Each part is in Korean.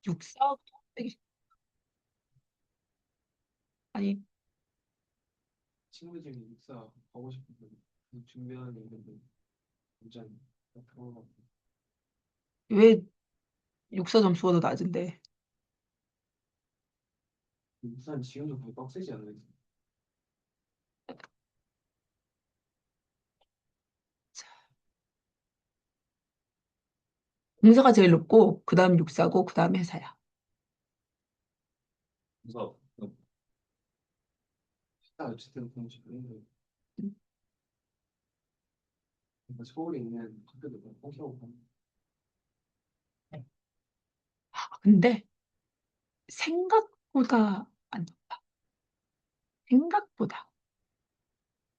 육사 되게 아니 친구 중에 육사 가고 싶은데 준비하는 게 있는데 굉장히 그런 것 같아요. 왜 육사 점수가 더 낮은데? 육사는 지금도 거의 빡세지 않아요? 공사가 제일 높고 그다음 육사고 그다음 회사야. 그래서 어쨌든 공부 싶은데 음. 서울에 있는 학교도 포기하고 근데 생각보다 안 높아. 생각보다.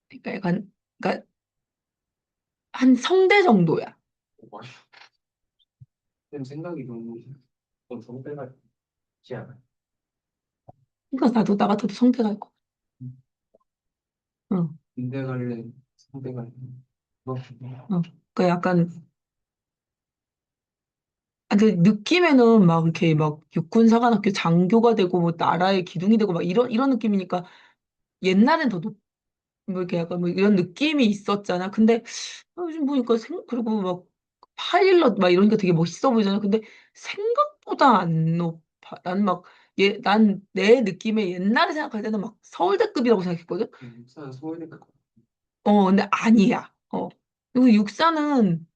그러니까 약간 그러니까 한 성대 정도야. 많이 생각이 너무 좀 성대가 있지 않아요? 그러니까 나도 나 같아도 성대 갈 거. 응, 군대 갈래 성대 갈래 응. 그러니까 약간 근데 느낌에는 막 이렇게 막 육군사관학교 장교가 되고 뭐 나라의 기둥이 되고 막 이런 느낌이니까 옛날엔 더 높, 뭐 이렇게 약간 뭐 이런 느낌이 있었잖아. 근데 요즘 보니까 그리고 막 파일럿 막 이러니까 되게 멋있어 보이잖아. 근데 생각보다 안 높아. 난 내 느낌에 옛날에 생각할 때는 막 서울대급이라고 생각했거든. 육사는 서울대 갈 근데 아니야. 그리고 육사는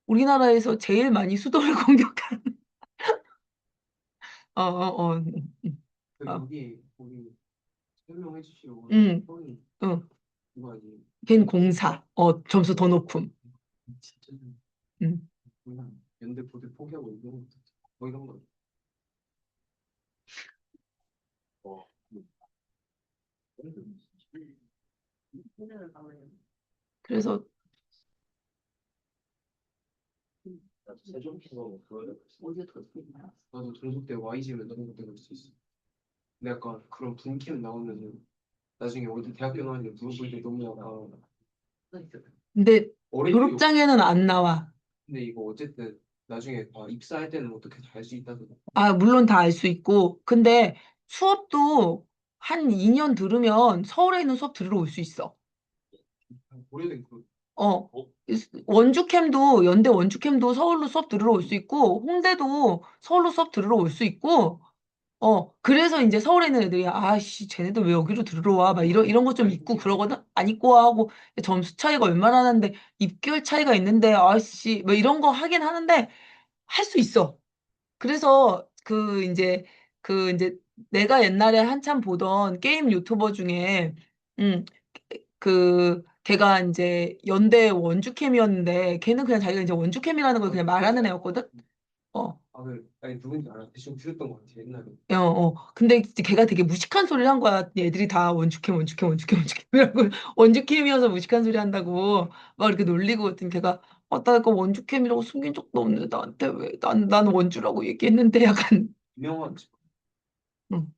우리나라에서 제일 많이 수도를 공격한. 어, 어, 어, 어, 여기 거기 설명해 주시려고 응, 형이 응. 누가 이제 걘 공사. 점수 더 높음. 진짜 응. 그냥 연대 보대 포기하고 이런 뭐 이런 거 뭐 그래서 세종 킹거 그거를 나도 동국 때 YG를 넣은 때가 있을 수 있어. 근데 약간 그런 분캠 나오면은 나중에 어디 대학교 나왔는데 물어볼 때 너무 약간 근데 어린이도 졸업장에는 안 나와. 근데 이거 어쨌든 나중에 입사할 때는 어떻게 다 할 수 있다고 물론 다 알 수 있고. 근데 수업도 한 2년 들으면 서울에 있는 수업 들으러 올 수 있어. 오래된 그 어. 어? 연대 원주캠도 서울로 수업 들으러 올 수 있고, 홍대도 서울로 수업 들으러 올 수 있고, 그래서 이제 서울에 있는 애들이, 아씨, 쟤네들 왜 여기로 들으러 와? 막 이런 거 좀 있고 그러거든? 안 있고 하고, 점수 차이가 얼마나 나는데, 입결 차이가 있는데, 아씨, 뭐 이런 거 하긴 하는데, 할 수 있어. 그래서 이제 내가 옛날에 한참 보던 게임 유튜버 중에 음, 걔가 이제 연대 원주캠이었는데 걔는 그냥 자기가 이제 원주캠이라는 걸 그냥 말하는 애였거든. 어. 아니 누군지 알아 대충 들었던 것 같아 옛날에 근데 이제 걔가 되게 무식한 소리를 한 거야. 애들이 다 원주캠, 원주캠, 원주캠, 원주캠이라고 원주캠이어서 무식한 소리 한다고 막 이렇게 놀리고 그랬더니 걔가 나 이거 원주캠이라고 숨긴 적도 없는데 나한테 왜 난 원주라고 얘기했는데 약간 유명한 응,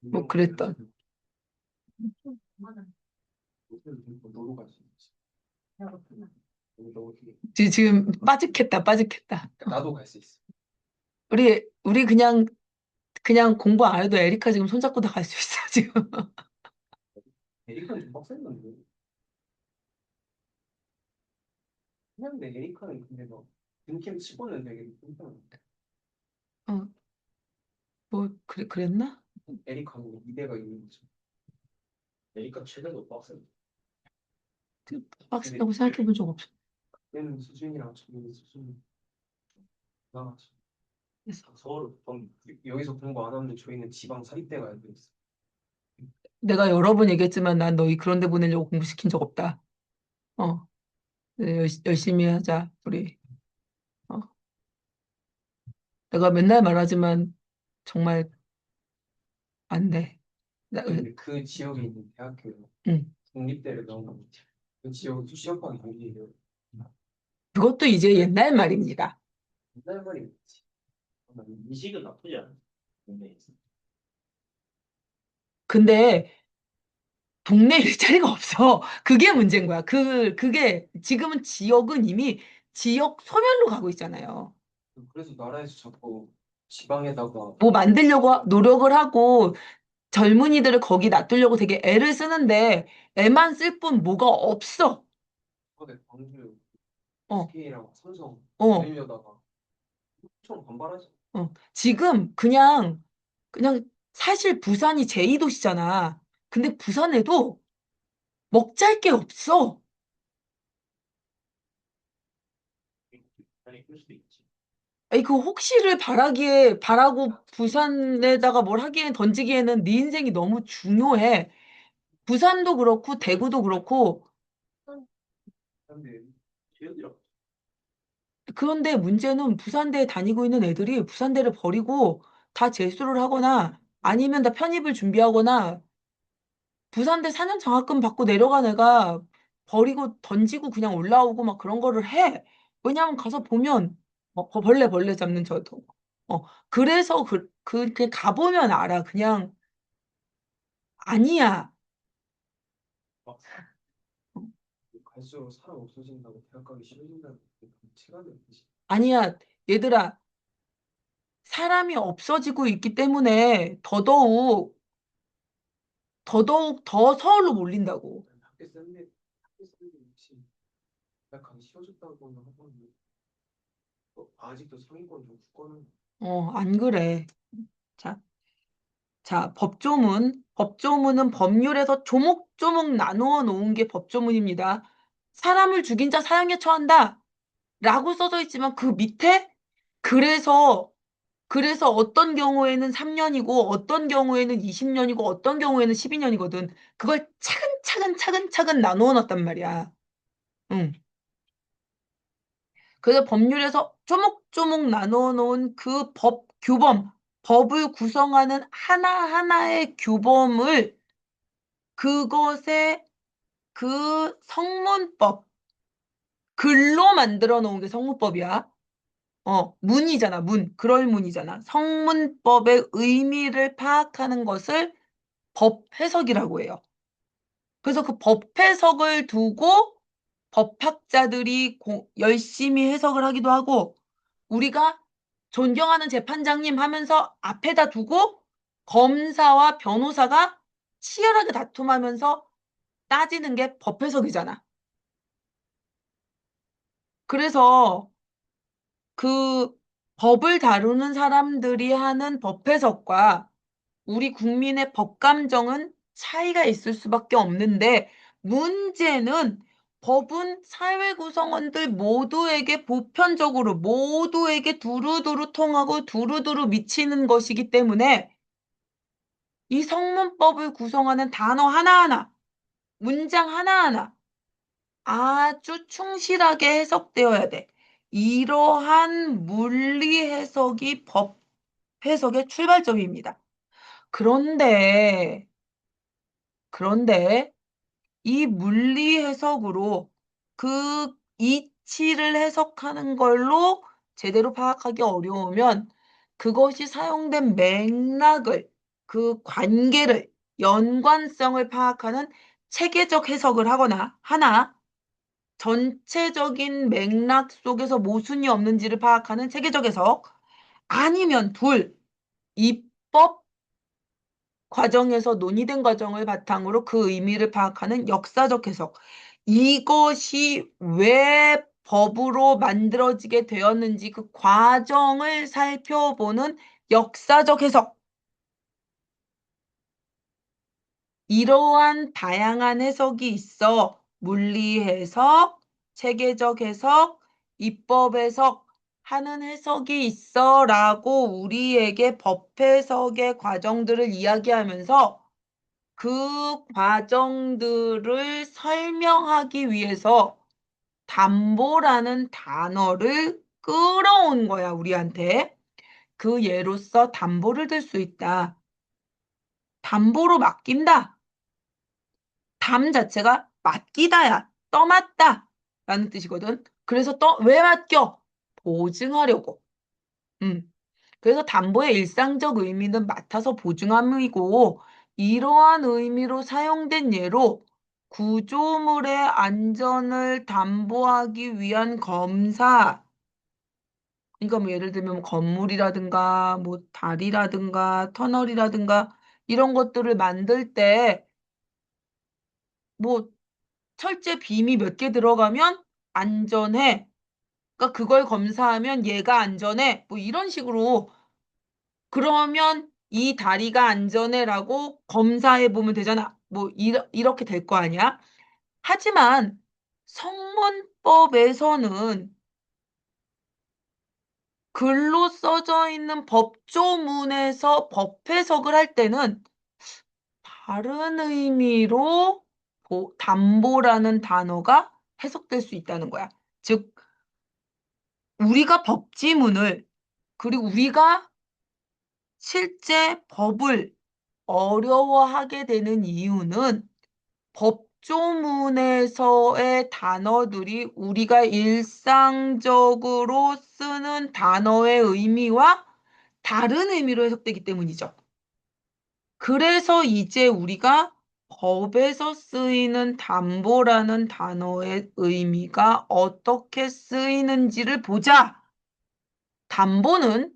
뭐 유명한 그랬던. 너도 갈 수 있지 너도 어떻게 지금 빠직했다, 빠직했다. 나도 갈 수 있어 우리 그냥 공부 안 해도 에리카 지금 손잡고 다 갈 수 있어, 지금. 에리카는 좀 빡센 건데 그냥 내 에리카는 근데 막 분캠 치고는 되게 괜찮아 어, 그랬나? 에리카는 이대가 있는 거죠 그러니까 최대도 빡센. 빡세다고 생각해 본 적 없어. 얘는 수준이랑 저기 수준이 나가지 그래서 서울 좀 여기서 공부 안 하면 저희는 지방 사립대 가야 돼 있어 내가 여러 번 얘기했지만 난 너희 그런 데 보내려고 공부시킨 적 없다. 어, 네, 열심히 하자, 우리. 어, 내가 맨날 말하지만 정말 안 돼. 근데 그 지역에 있는 대학교에 응. 국립대를 나온 거 같아 그 지역은 취업하기 용이해요 그것도 이제 옛날 말입니다. 옛날 말이 있지 인식은 나쁘지 않아. 국내에서. 근데 동네 일자리가 없어. 그게 문제인 거야. 그게 지금은 지역은 이미 지역 소멸로 가고 있잖아요. 그래서 나라에서 자꾸 지방에다가 뭐 만들려고 노력을 하고 젊은이들을 거기 놔두려고 되게 애를 쓰는데 애만 쓸 뿐 뭐가 없어. 이번에 광주 어, SK랑 삼성 어, 내려다가 엄청 반발하지. 지금 그냥 사실 부산이 제2도시잖아. 근데 부산에도 먹잘 게 없어. 아니 그럴 수도 있지. 아니, 그 혹시를 바라고 부산에다가 뭘 하기엔 던지기에는 네 인생이 너무 중요해. 부산도 그렇고, 대구도 그렇고, 근데 지역이라 그런데 문제는 부산대에 다니고 있는 애들이 부산대를 버리고 다 재수를 하거나 아니면 다 편입을 준비하거나 부산대 4년 장학금 받고 내려간 애가 버리고 던지고 그냥 올라오고 막 그런 거를 해. 왜냐하면 가서 보면 벌레 잡는 저도. 그래서 그렇게 가보면 알아. 그냥 아니야. 막 갈수록 사람 없어진다고 대학 가기 싫어진다는 게 체감이 안 되지. 아니야. 얘들아, 사람이 없어지고 있기 때문에 더더욱 더 서울로 몰린다고. 학교 쌤들 혹시 대학 가기 싫어졌다고는 하거든요. 아직도 상위권 좀 굳건한 안 그래. 자, 자, 법조문. 법조문은 법률에서 조목조목 나누어 놓은 게 법조문입니다. 사람을 죽인 자 사형에 처한다. 라고 써져 있지만 그 밑에 그래서 어떤 경우에는 3년이고 어떤 경우에는 20년이고 어떤 경우에는 12년이거든. 그걸 차근차근 나누어 놨단 말이야. 응. 그래서 법률에서 조목조목 나누어 놓은 그 법을 구성하는 하나하나의 규범을 그것의 그 성문법, 글로 만들어 놓은 게 성문법이야. 문이잖아, 문. 그럴 문이잖아. 성문법의 의미를 파악하는 것을 법 해석이라고 해요. 그래서 그 법 해석을 두고 법학자들이 열심히 해석을 하기도 하고, 우리가 존경하는 재판장님 하면서 앞에다 두고 검사와 변호사가 치열하게 다툼하면서 따지는 게 법 해석이잖아. 그래서 그 법을 다루는 사람들이 하는 법 해석과 우리 국민의 법 감정은 차이가 있을 수밖에 없는데 문제는 법은 사회 구성원들 모두에게 보편적으로 모두에게 두루두루 통하고 두루두루 미치는 것이기 때문에 이 성문법을 구성하는 단어 하나하나, 문장 하나하나 아주 충실하게 해석되어야 돼. 이러한 물리 해석이 법 해석의 출발점입니다. 그런데 이 물리 해석으로 그 이치를 해석하는 걸로 제대로 파악하기 어려우면 그것이 사용된 맥락을, 그 관계를, 연관성을 파악하는 체계적 해석을 하거나 하나, 전체적인 맥락 속에서 모순이 없는지를 파악하는 체계적 해석, 아니면 둘, 입법 과정에서 논의된 과정을 바탕으로 그 의미를 파악하는 역사적 해석. 이것이 왜 법으로 만들어지게 되었는지 그 과정을 살펴보는 역사적 해석. 이러한 다양한 해석이 있어 물리 해석, 체계적 해석, 입법 해석 하는 해석이 있어라고 우리에게 법 해석의 과정들을 이야기하면서 그 과정들을 설명하기 위해서 담보라는 단어를 끌어온 거야, 우리한테. 그 예로서 담보를 들 수 있다. 담보로 맡긴다. 담 자체가 맡기다야. 떠맡다. 라는 뜻이거든. 그래서 왜 맡겨? 보증하려고. 음. 그래서 담보의 일상적 의미는 맡아서 보증함이고 이러한 의미로 사용된 예로 구조물의 안전을 담보하기 위한 검사, 그러니까 뭐 예를 들면 뭐 건물이라든가 뭐 다리라든가 터널이라든가 이런 것들을 만들 때 뭐 철제 빔이 몇 개 들어가면 안전해. 그러니까 그걸 검사하면 얘가 안전해. 뭐 이런 식으로 그러면 이 다리가 안전해라고 검사해 보면 되잖아. 뭐 이렇게 될 거 아니야? 하지만 성문법에서는 글로 써져 있는 법조문에서 법 해석을 할 때는 다른 의미로 담보라는 단어가 해석될 수 있다는 거야. 즉, 우리가 법지문을 그리고 우리가 실제 법을 어려워하게 되는 이유는 법조문에서의 단어들이 우리가 일상적으로 쓰는 단어의 의미와 다른 의미로 해석되기 때문이죠. 그래서 이제 우리가 법에서 쓰이는 담보라는 단어의 의미가 어떻게 쓰이는지를 보자. 담보는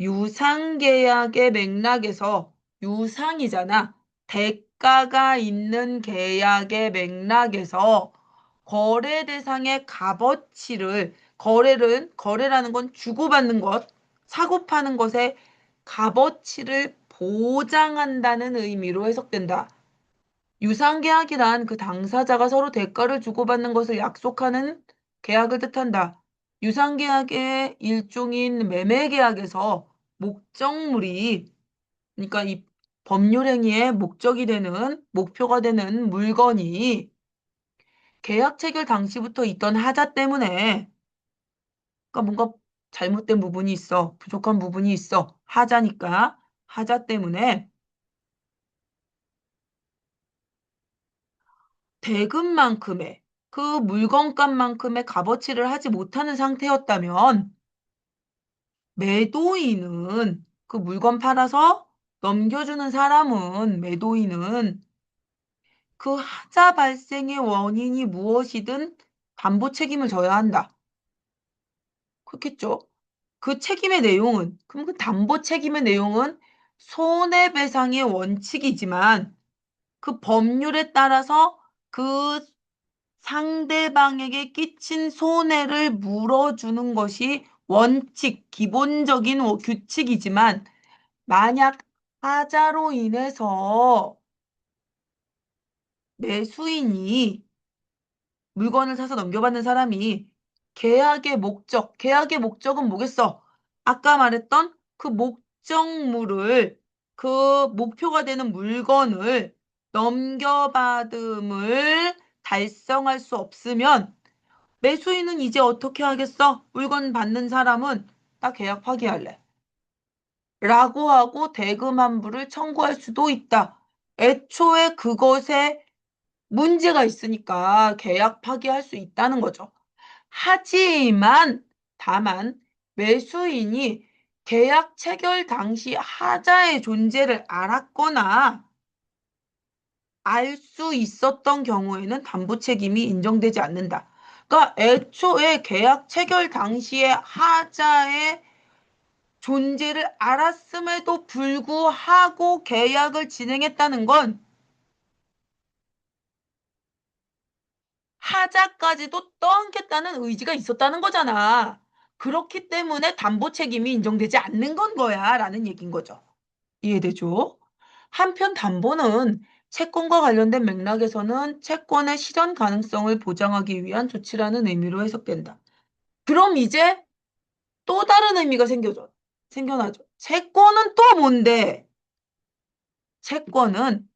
유상계약의 맥락에서 유상이잖아. 대가가 있는 계약의 맥락에서 거래 대상의 값어치를 거래라는 건 주고받는 것, 사고 파는 것의 값어치를 보장한다는 의미로 해석된다. 유상계약이란 그 당사자가 서로 대가를 주고받는 것을 약속하는 계약을 뜻한다. 유상계약의 일종인 매매계약에서 목적물이, 그러니까 이 법률행위의 목적이 되는, 목표가 되는 물건이 계약 체결 당시부터 있던 하자 때문에, 그러니까 뭔가 잘못된 부분이 있어, 부족한 부분이 있어, 하자니까, 하자 때문에 대금만큼의 그 물건값만큼의 값어치를 하지 못하는 상태였다면 매도인은 그 물건 팔아서 넘겨주는 사람은 매도인은 그 하자 발생의 원인이 무엇이든 담보 책임을 져야 한다. 그렇겠죠? 그 책임의 내용은 그럼 그 담보 책임의 내용은 손해배상의 원칙이지만 그 법률에 따라서 그 상대방에게 끼친 손해를 물어주는 것이 원칙, 기본적인 규칙이지만 만약 하자로 인해서 매수인이 물건을 사서 넘겨받는 사람이 계약의 목적은 뭐겠어? 아까 말했던 그 목적물을, 그 목표가 되는 물건을 넘겨받음을 달성할 수 없으면 매수인은 이제 어떻게 하겠어? 물건 받는 사람은 나 계약 파기할래. 라고 하고 대금 환불을 청구할 수도 있다. 애초에 그것에 문제가 있으니까 계약 파기할 수 있다는 거죠. 하지만 다만 매수인이 계약 체결 당시 하자의 존재를 알았거나 알 수 있었던 경우에는 담보 책임이 인정되지 않는다. 그러니까 애초에 계약 체결 당시에 하자의 존재를 알았음에도 불구하고 계약을 진행했다는 건 하자까지도 떠안겠다는 의지가 있었다는 거잖아. 그렇기 때문에 담보 책임이 인정되지 않는 건 거야 라는 얘기인 거죠. 이해되죠? 한편 담보는 채권과 관련된 맥락에서는 채권의 실현 가능성을 보장하기 위한 조치라는 의미로 해석된다. 그럼 이제 또 다른 의미가 생겨나죠. 채권은 또 뭔데? 채권은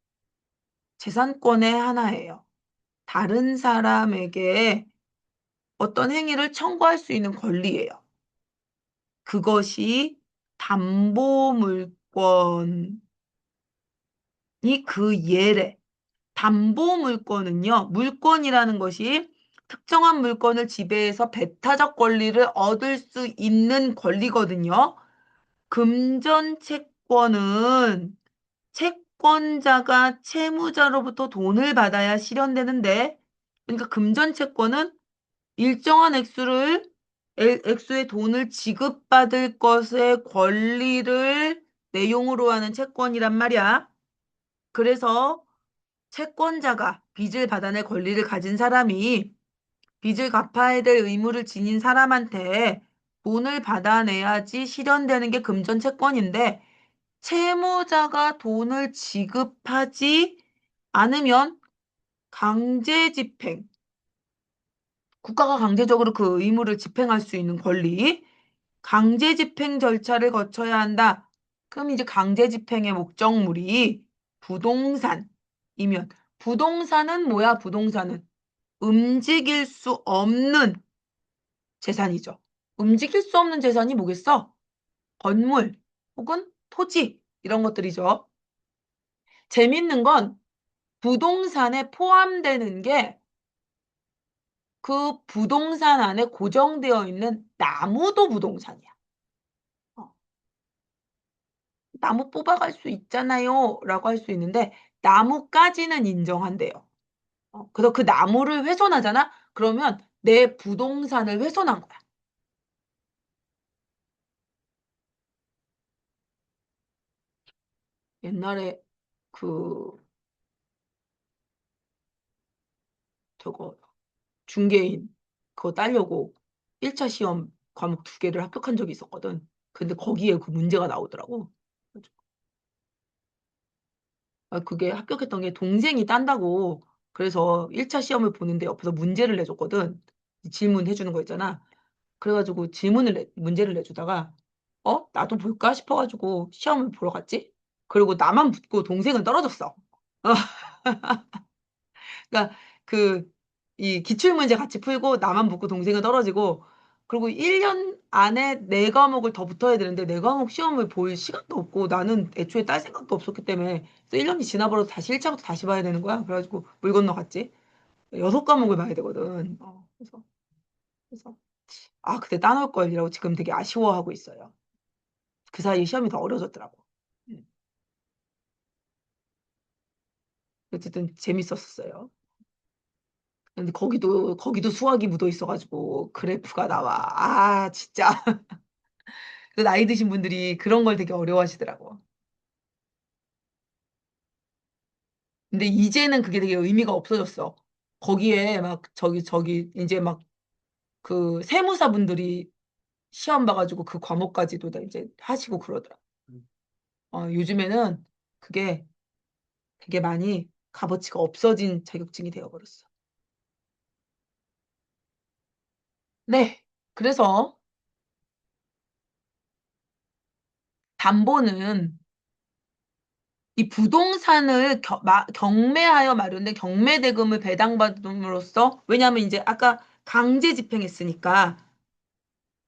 재산권의 하나예요. 다른 사람에게 어떤 행위를 청구할 수 있는 권리예요. 그것이 담보물권이 그 예래. 담보물권은요, 물권이라는 것이 특정한 물건을 지배해서 배타적 권리를 얻을 수 있는 권리거든요. 금전채권은 채권자가 채무자로부터 돈을 받아야 실현되는데, 그러니까 금전채권은 일정한 액수를 X의 돈을 지급받을 것의 권리를 내용으로 하는 채권이란 말이야. 그래서 채권자가 빚을 받아낼 권리를 가진 사람이 빚을 갚아야 될 의무를 지닌 사람한테 돈을 받아내야지 실현되는 게 금전 채권인데 채무자가 돈을 지급하지 않으면 강제 집행, 국가가 강제적으로 그 의무를 집행할 수 있는 권리, 강제 집행 절차를 거쳐야 한다. 그럼 이제 강제 집행의 목적물이 부동산이면 부동산은 뭐야? 부동산은 움직일 수 없는 재산이죠. 움직일 수 없는 재산이 뭐겠어? 건물 혹은 토지 이런 것들이죠. 재밌는 건 부동산에 포함되는 게 그 부동산 안에 고정되어 있는 나무도 부동산이야. 어, 나무 뽑아갈 수 있잖아요. 라고 할 수 있는데 나무까지는 인정한대요. 그래서 그 나무를 훼손하잖아? 그러면 내 부동산을 훼손한 거야. 옛날에 그 저거 중개인 그거 따려고 1차 시험 과목 2개를 합격한 적이 있었거든. 근데 거기에 그 문제가 나오더라고. 그게 합격했던 게 동생이 딴다고 그래서 1차 시험을 보는데 옆에서 문제를 내줬거든. 질문해 주는 거 있잖아. 그래가지고 문제를 내주다가 나도 볼까 싶어가지고 시험을 보러 갔지. 그리고 나만 붙고 동생은 떨어졌어. 그러니까 그 이 기출문제 같이 풀고 나만 붙고 동생은 떨어지고 그리고 1년 안에 4과목을 더 붙어야 되는데 4과목 시험을 볼 시간도 없고 나는 애초에 딸 생각도 없었기 때문에 그래서 1년이 지나버려서 다시 1차부터 다시 봐야 되는 거야. 그래가지고 물 건너갔지. 6과목을 봐야 되거든. 그래서 그때 따놓을 걸이라고 지금 되게 아쉬워하고 있어요. 그 사이에 시험이 더 어려워졌더라고. 음. 어쨌든 재밌었어요. 근데 거기도 수학이 묻어 있어가지고 그래프가 나와. 진짜. 그 나이 드신 분들이 그런 걸 되게 어려워하시더라고. 근데 이제는 그게 되게 의미가 없어졌어. 거기에 막 저기 이제 막 그 세무사분들이 시험 봐가지고 그 과목까지도 다 이제 하시고 그러더라. 음. 요즘에는 그게 되게 많이 값어치가 없어진 자격증이 되어버렸어. 네. 그래서 담보는 이 부동산을 경매하여 마련된 경매대금을 배당받음으로써 왜냐하면 이제 아까 강제 집행했으니까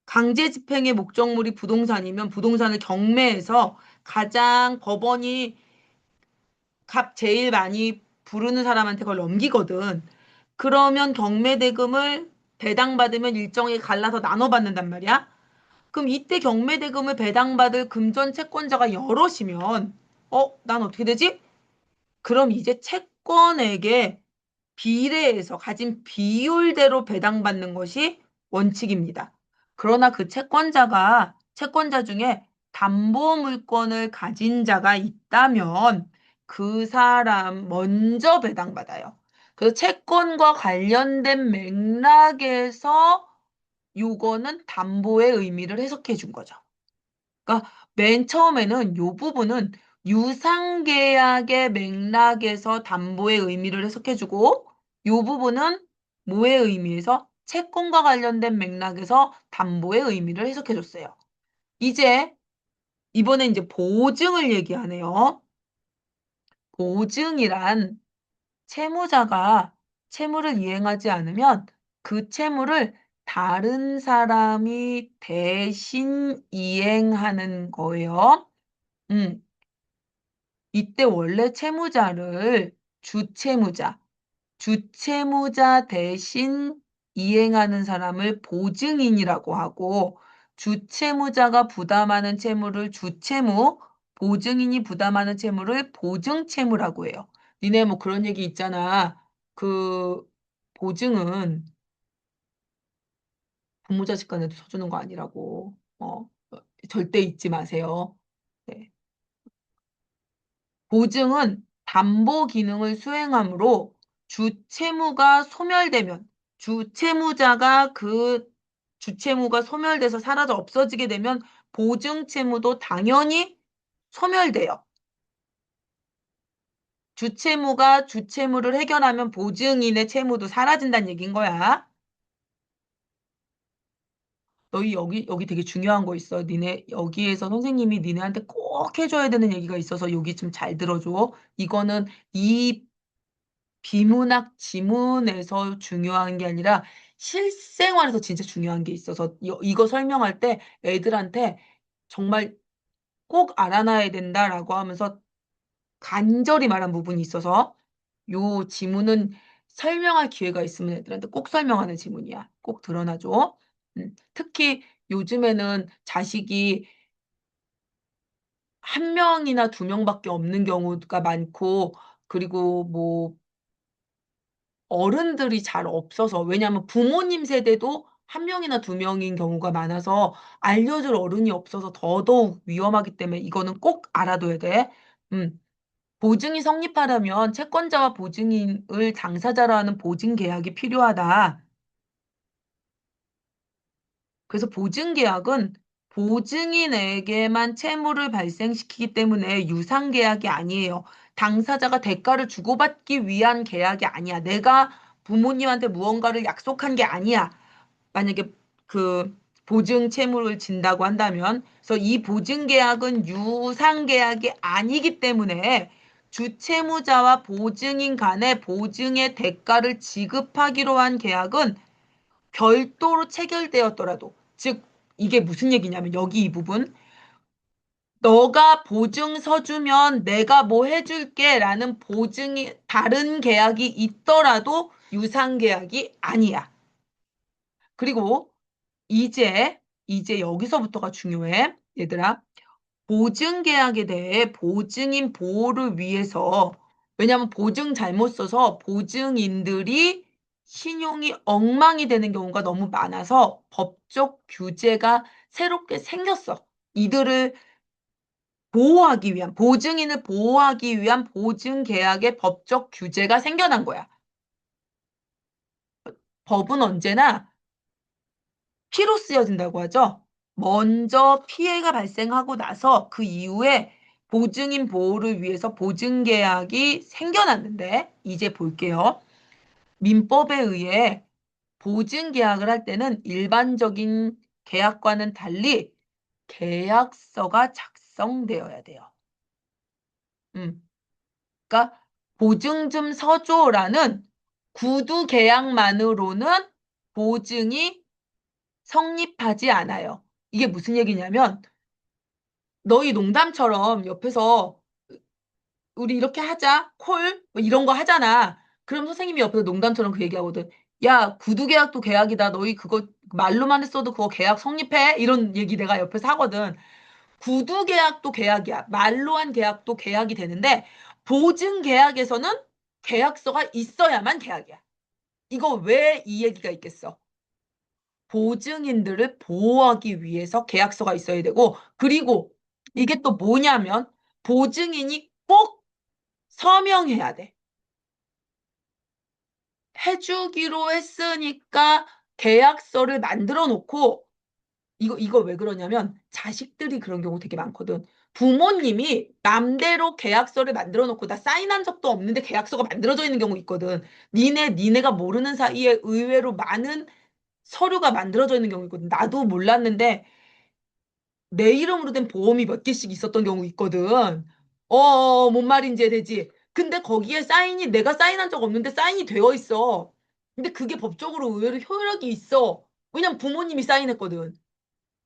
강제 집행의 목적물이 부동산이면 부동산을 경매해서 가장 법원이 값 제일 많이 부르는 사람한테 그걸 넘기거든. 그러면 경매대금을 배당받으면 일정에 갈라서 나눠받는단 말이야. 그럼 이때 경매대금을 배당받을 금전 채권자가 여럿이면 난 어떻게 되지? 그럼 이제 채권에게 비례해서 가진 비율대로 배당받는 것이 원칙입니다. 그러나 그 채권자 중에 담보물권을 가진 자가 있다면 그 사람 먼저 배당받아요. 그래서 채권과 관련된 맥락에서 요거는 담보의 의미를 해석해 준 거죠. 그러니까 맨 처음에는 요 부분은 유상계약의 맥락에서 담보의 의미를 해석해주고 요 부분은 뭐의 의미에서 채권과 관련된 맥락에서 담보의 의미를 해석해줬어요. 이제 이번에 이제 보증을 얘기하네요. 보증이란 채무자가 채무를 이행하지 않으면 그 채무를 다른 사람이 대신 이행하는 거예요. 음. 이때 원래 채무자를 주채무자 대신 이행하는 사람을 보증인이라고 하고 주채무자가 부담하는 채무를 주채무, 보증인이 부담하는 채무를 보증채무라고 해요. 니네 뭐 그런 얘기 있잖아. 그 보증은 부모 자식 간에도 서주는 거 아니라고. 절대 잊지 마세요. 네. 보증은 담보 기능을 수행하므로 주채무가 소멸되면 주채무가 소멸돼서 사라져 없어지게 되면 보증 채무도 당연히 소멸돼요. 주채무가 주채무를 해결하면 보증인의 채무도 사라진다는 얘기인 거야. 너희 여기 되게 중요한 거 있어. 니네 여기에서 선생님이 니네한테 꼭 해줘야 되는 얘기가 있어서 여기 좀 잘 들어줘. 이거는 이 비문학 지문에서 중요한 게 아니라 실생활에서 진짜 중요한 게 있어서 이거 설명할 때 애들한테 정말 꼭 알아놔야 된다라고 하면서 간절히 말한 부분이 있어서 요 지문은 설명할 기회가 있으면 애들한테 꼭 설명하는 지문이야. 꼭 드러나줘. 특히 요즘에는 자식이 한 명이나 두 명밖에 없는 경우가 많고 그리고 뭐 어른들이 잘 없어서 왜냐하면 부모님 세대도 한 명이나 두 명인 경우가 많아서 알려줄 어른이 없어서 더더욱 위험하기 때문에 이거는 꼭 알아둬야 돼. 보증이 성립하려면 채권자와 보증인을 당사자로 하는 보증 계약이 필요하다. 그래서 보증 계약은 보증인에게만 채무를 발생시키기 때문에 유상 계약이 아니에요. 당사자가 대가를 주고받기 위한 계약이 아니야. 내가 부모님한테 무언가를 약속한 게 아니야. 만약에 그 보증 채무를 진다고 한다면, 그래서 이 보증 계약은 유상 계약이 아니기 때문에 주채무자와 보증인 간에 보증의 대가를 지급하기로 한 계약은 별도로 체결되었더라도, 즉 이게 무슨 얘기냐면 여기 이 부분 너가 보증서 주면 내가 뭐 해줄게 라는 보증이 다른 계약이 있더라도 유상 계약이 아니야. 그리고 이제 여기서부터가 중요해. 얘들아. 보증 계약에 대해 보증인 보호를 위해서 왜냐하면 보증 잘못 써서 보증인들이 신용이 엉망이 되는 경우가 너무 많아서 법적 규제가 새롭게 생겼어. 이들을 보호하기 위한 보증인을 보호하기 위한 보증 계약의 법적 규제가 생겨난 거야. 법은 언제나 피로 쓰여진다고 하죠. 먼저 피해가 발생하고 나서 그 이후에 보증인 보호를 위해서 보증계약이 생겨났는데 이제 볼게요. 민법에 의해 보증계약을 할 때는 일반적인 계약과는 달리 계약서가 작성되어야 돼요. 그러니까 보증 좀 서줘라는 구두 계약만으로는 보증이 성립하지 않아요. 이게 무슨 얘기냐면 너희 농담처럼 옆에서 우리 이렇게 하자 콜 뭐 이런 거 하잖아. 그럼 선생님이 옆에서 농담처럼 그 얘기하거든. 야 구두 계약도 계약이다. 너희 그거 말로만 했어도 그거 계약 성립해? 이런 얘기 내가 옆에서 하거든. 구두 계약도 계약이야. 말로 한 계약도 계약이 되는데 보증 계약에서는 계약서가 있어야만 계약이야. 이거 왜 이 얘기가 있겠어? 보증인들을 보호하기 위해서 계약서가 있어야 되고, 그리고 이게 또 뭐냐면, 보증인이 꼭 서명해야 돼. 해주기로 했으니까 계약서를 만들어 놓고, 이거 왜 그러냐면, 자식들이 그런 경우 되게 많거든. 부모님이 맘대로 계약서를 만들어 놓고, 나 사인한 적도 없는데 계약서가 만들어져 있는 경우 있거든. 니네가 모르는 사이에 의외로 많은 서류가 만들어져 있는 경우 있거든. 나도 몰랐는데, 내 이름으로 된 보험이 몇 개씩 있었던 경우 있거든. 뭔 말인지 되지. 근데 거기에 사인이 내가 사인한 적 없는데 사인이 되어 있어. 근데 그게 법적으로 의외로 효력이 있어. 왜냐면 부모님이 사인했거든.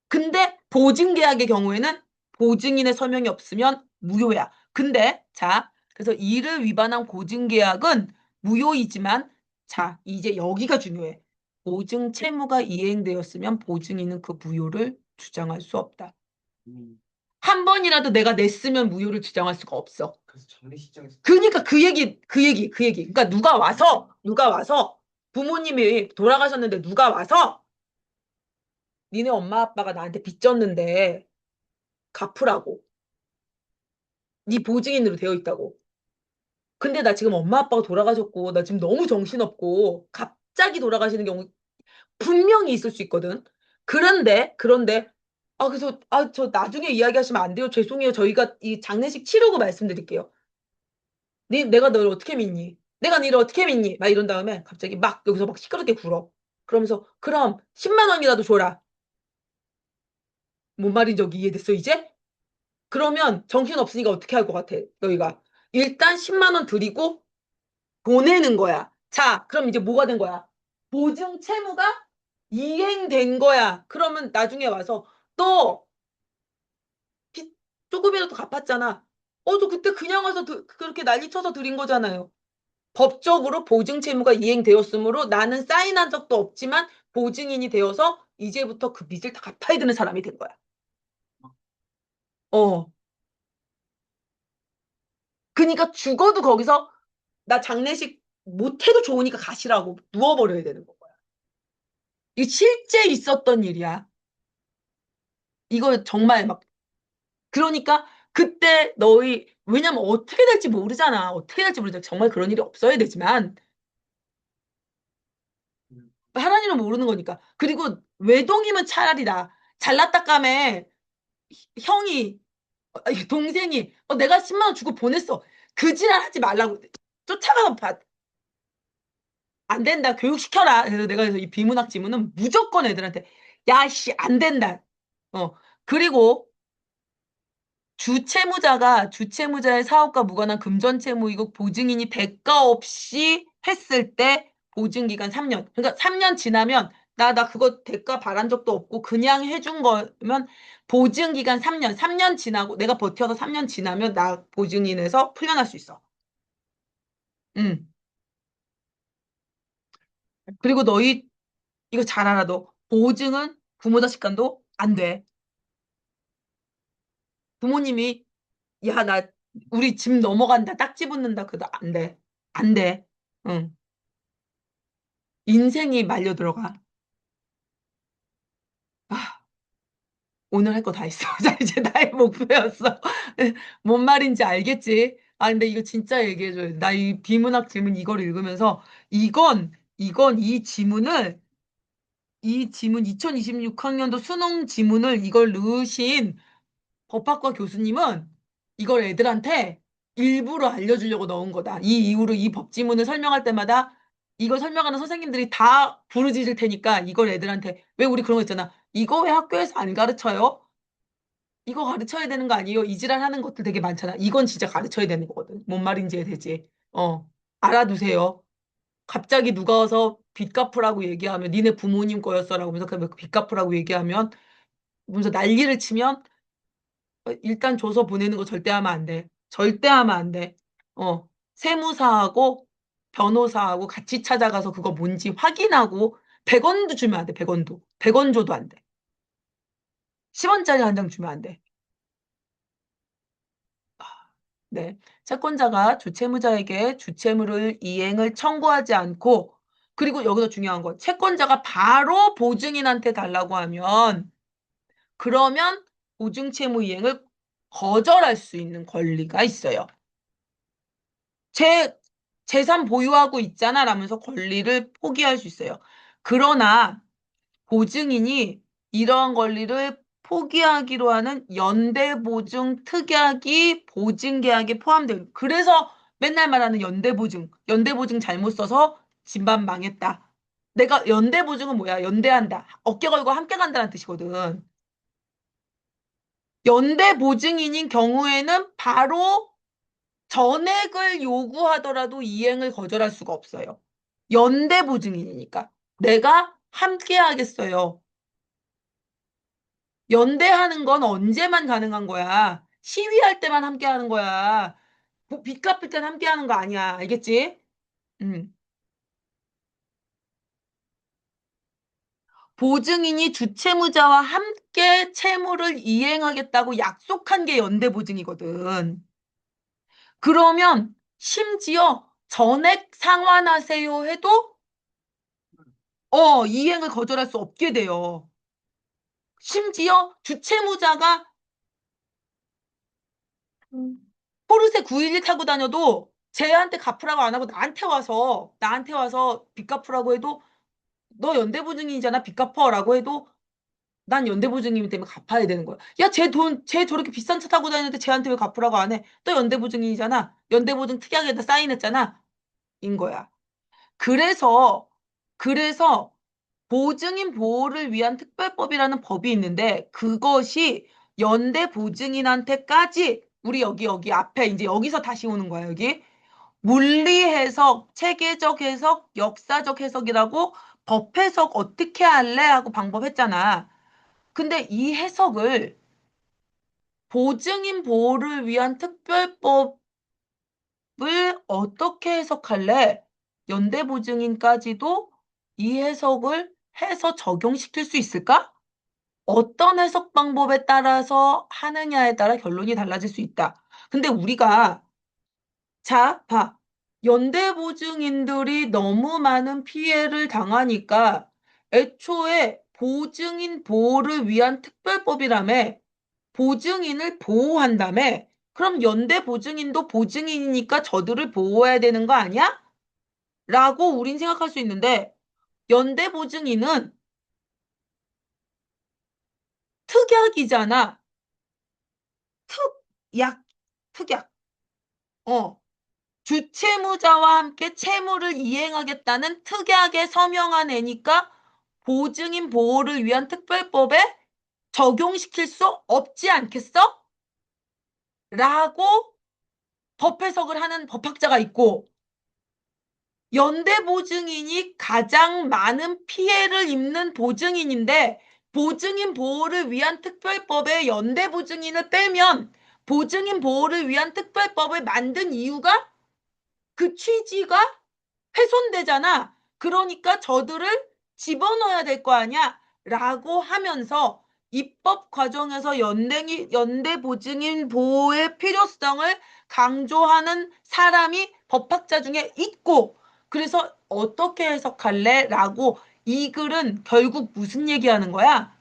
근데 보증계약의 경우에는 보증인의 서명이 없으면 무효야. 근데 자, 그래서 이를 위반한 보증계약은 무효이지만 자, 이제 여기가 중요해. 보증 채무가 이행되었으면 보증인은 그 무효를 주장할 수 없다. 음, 한 번이라도 내가 냈으면 무효를 주장할 수가 없어. 그래서 장례식장에서 그러니까 그 얘기. 그러니까 누가 와서 부모님이 돌아가셨는데 누가 와서 니네 엄마 아빠가 나한테 빚 졌는데 갚으라고. 네 보증인으로 되어 있다고. 근데 나 지금 엄마 아빠가 돌아가셨고 나 지금 너무 정신없고 갑자기 돌아가시는 경우 분명히 있을 수 있거든. 그런데 그래서 저 나중에 이야기하시면 안 돼요. 죄송해요. 저희가 이 장례식 치르고 말씀드릴게요. 내가 너를 어떻게 믿니? 내가 너를 어떻게 믿니? 막 이런 다음에 갑자기 막 여기서 막 시끄럽게 굴어. 그러면서 그럼 10만 원이라도 줘라. 뭔 말인지 여기 이해됐어 이제? 그러면 정신 없으니까 어떻게 할 것 같아? 너희가 일단 10만 원 드리고 보내는 거야. 자, 그럼 이제 뭐가 된 거야? 보증 채무가 이행된 거야. 그러면 나중에 와서 또 빚 조금이라도 갚았잖아. 저 그때 그냥 와서 그렇게 난리 쳐서 드린 거잖아요. 법적으로 보증 채무가 이행되었으므로 나는 사인한 적도 없지만 보증인이 되어서 이제부터 그 빚을 다 갚아야 되는 사람이 된 거야. 어. 그러니까 죽어도 거기서 나 장례식 못해도 좋으니까 가시라고 누워버려야 되는 거야. 이거 실제 있었던 일이야. 이거 정말 막 그러니까 그때 너희 왜냐면 어떻게 될지 모르잖아. 어떻게 될지 모르잖아. 정말 그런 일이 없어야 되지만 하나님은 모르는 거니까. 그리고 외동이면 차라리 나 잘났다 까매 형이 동생이 내가 10만 원 주고 보냈어. 그 지랄 하지 말라고 쫓아가서 안 된다. 교육시켜라. 그래서 내가 그래서 이 비문학 지문은 무조건 애들한테 야씨 안 된다. 어 그리고 주채무자의 사업과 무관한 금전채무이고 보증인이 대가 없이 했을 때 보증기간 3년. 그러니까 3년 지나면 나 그거 대가 바란 적도 없고 그냥 해준 거면 보증기간 3년. 3년 지나고 내가 버텨서 3년 지나면 나 보증인에서 풀려날 수 있어. 응. 그리고 너희 이거 잘 알아 너. 보증은 부모 자식 간도 안 돼. 부모님이 야 나 우리 집 넘어간다 딱지 붙는다 그도 안 돼. 안 돼. 응. 인생이 말려 들어가. 아, 오늘 할 거 다 했어. 자, 이제 나의 목표였어. 뭔 말인지 알겠지? 근데 이거 진짜 얘기해줘야 돼. 나 이 비문학 질문 이걸 읽으면서 이건 이 지문 2026학년도 수능 지문을 이걸 넣으신 법학과 교수님은 이걸 애들한테 일부러 알려주려고 넣은 거다. 이 이후로 이 법지문을 설명할 때마다 이걸 설명하는 선생님들이 다 부르짖을 테니까 이걸 애들한테 왜 우리 그런 거 있잖아. 이거 왜 학교에서 안 가르쳐요? 이거 가르쳐야 되는 거 아니에요? 이지랄 하는 것들 되게 많잖아. 이건 진짜 가르쳐야 되는 거거든. 뭔 말인지 되지. 알아두세요. 갑자기 누가 와서 빚 갚으라고 얘기하면 니네 부모님 거였어라고 하면서 빚 갚으라고 얘기하면 무슨 난리를 치면 일단 줘서 보내는 거 절대 하면 안 돼. 절대 하면 안 돼. 세무사하고 변호사하고 같이 찾아가서 그거 뭔지 확인하고 100원도 주면 안 돼. 100원도. 100원 줘도 안 돼. 10원짜리 한 장 주면 안 돼. 네. 채권자가 주채무자에게 주채무를 이행을 청구하지 않고 그리고 여기서 중요한 건 채권자가 바로 보증인한테 달라고 하면 그러면 보증채무 이행을 거절할 수 있는 권리가 있어요. 제 재산 보유하고 있잖아 라면서 권리를 포기할 수 있어요. 그러나 보증인이 이러한 권리를 포기하기로 하는 연대보증 특약이 보증계약에 포함돼요. 그래서 맨날 말하는 연대보증 잘못 써서 집안 망했다. 내가 연대보증은 뭐야? 연대한다. 어깨 걸고 함께 간다는 뜻이거든. 연대보증인인 경우에는 바로 전액을 요구하더라도 이행을 거절할 수가 없어요. 연대보증인이니까. 내가 함께 하겠어요. 연대하는 건 언제만 가능한 거야. 시위할 때만 함께 하는 거야. 빚 갚을 땐 함께 하는 거 아니야. 알겠지? 음. 보증인이 주채무자와 함께 채무를 이행하겠다고 약속한 게 연대보증이거든. 그러면 심지어 전액 상환하세요 해도 이행을 거절할 수 없게 돼요. 심지어 주채무자가 포르쉐 911 타고 다녀도 쟤한테 갚으라고 안 하고 나한테 와서 빚 갚으라고 해도 너 연대보증인이잖아 빚 갚아라고 해도 난 연대보증인 때문에 갚아야 되는 거야. 야, 쟤 저렇게 비싼 차 타고 다니는데 쟤한테 왜 갚으라고 안 해? 너 연대보증인이잖아. 연대보증 특약에다 사인했잖아. 인 거야. 그래서, 그래서 보증인 보호를 위한 특별법이라는 법이 있는데 그것이 연대보증인한테까지 우리 여기 앞에 이제 여기서 다시 오는 거야, 여기. 물리 해석, 체계적 해석, 역사적 해석이라고 법 해석 어떻게 할래? 하고 방법했잖아. 근데 이 해석을 보증인 보호를 위한 특별법을 어떻게 해석할래? 연대보증인까지도 이 해석을 해서 적용시킬 수 있을까? 어떤 해석 방법에 따라서 하느냐에 따라 결론이 달라질 수 있다. 근데 우리가 자, 봐. 연대보증인들이 너무 많은 피해를 당하니까 애초에 보증인 보호를 위한 특별법이라며 보증인을 보호한다며 그럼 연대보증인도 보증인이니까 저들을 보호해야 되는 거 아니야? 라고 우린 생각할 수 있는데 연대보증인은 특약이잖아. 특약, 특약. 어. 주채무자와 함께 채무를 이행하겠다는 특약에 서명한 애니까 보증인 보호를 위한 특별법에 적용시킬 수 없지 않겠어? 라고 법 해석을 하는 법학자가 있고 연대보증인이 가장 많은 피해를 입는 보증인인데 보증인 보호를 위한 특별법에 연대보증인을 빼면 보증인 보호를 위한 특별법을 만든 이유가 그 취지가 훼손되잖아. 그러니까 저들을 집어넣어야 될 거 아니야? 라고 하면서 입법 과정에서 연대 보증인 보호의 필요성을 강조하는 사람이 법학자 중에 있고, 그래서 어떻게 해석할래? 라고 이 글은 결국 무슨 얘기하는 거야?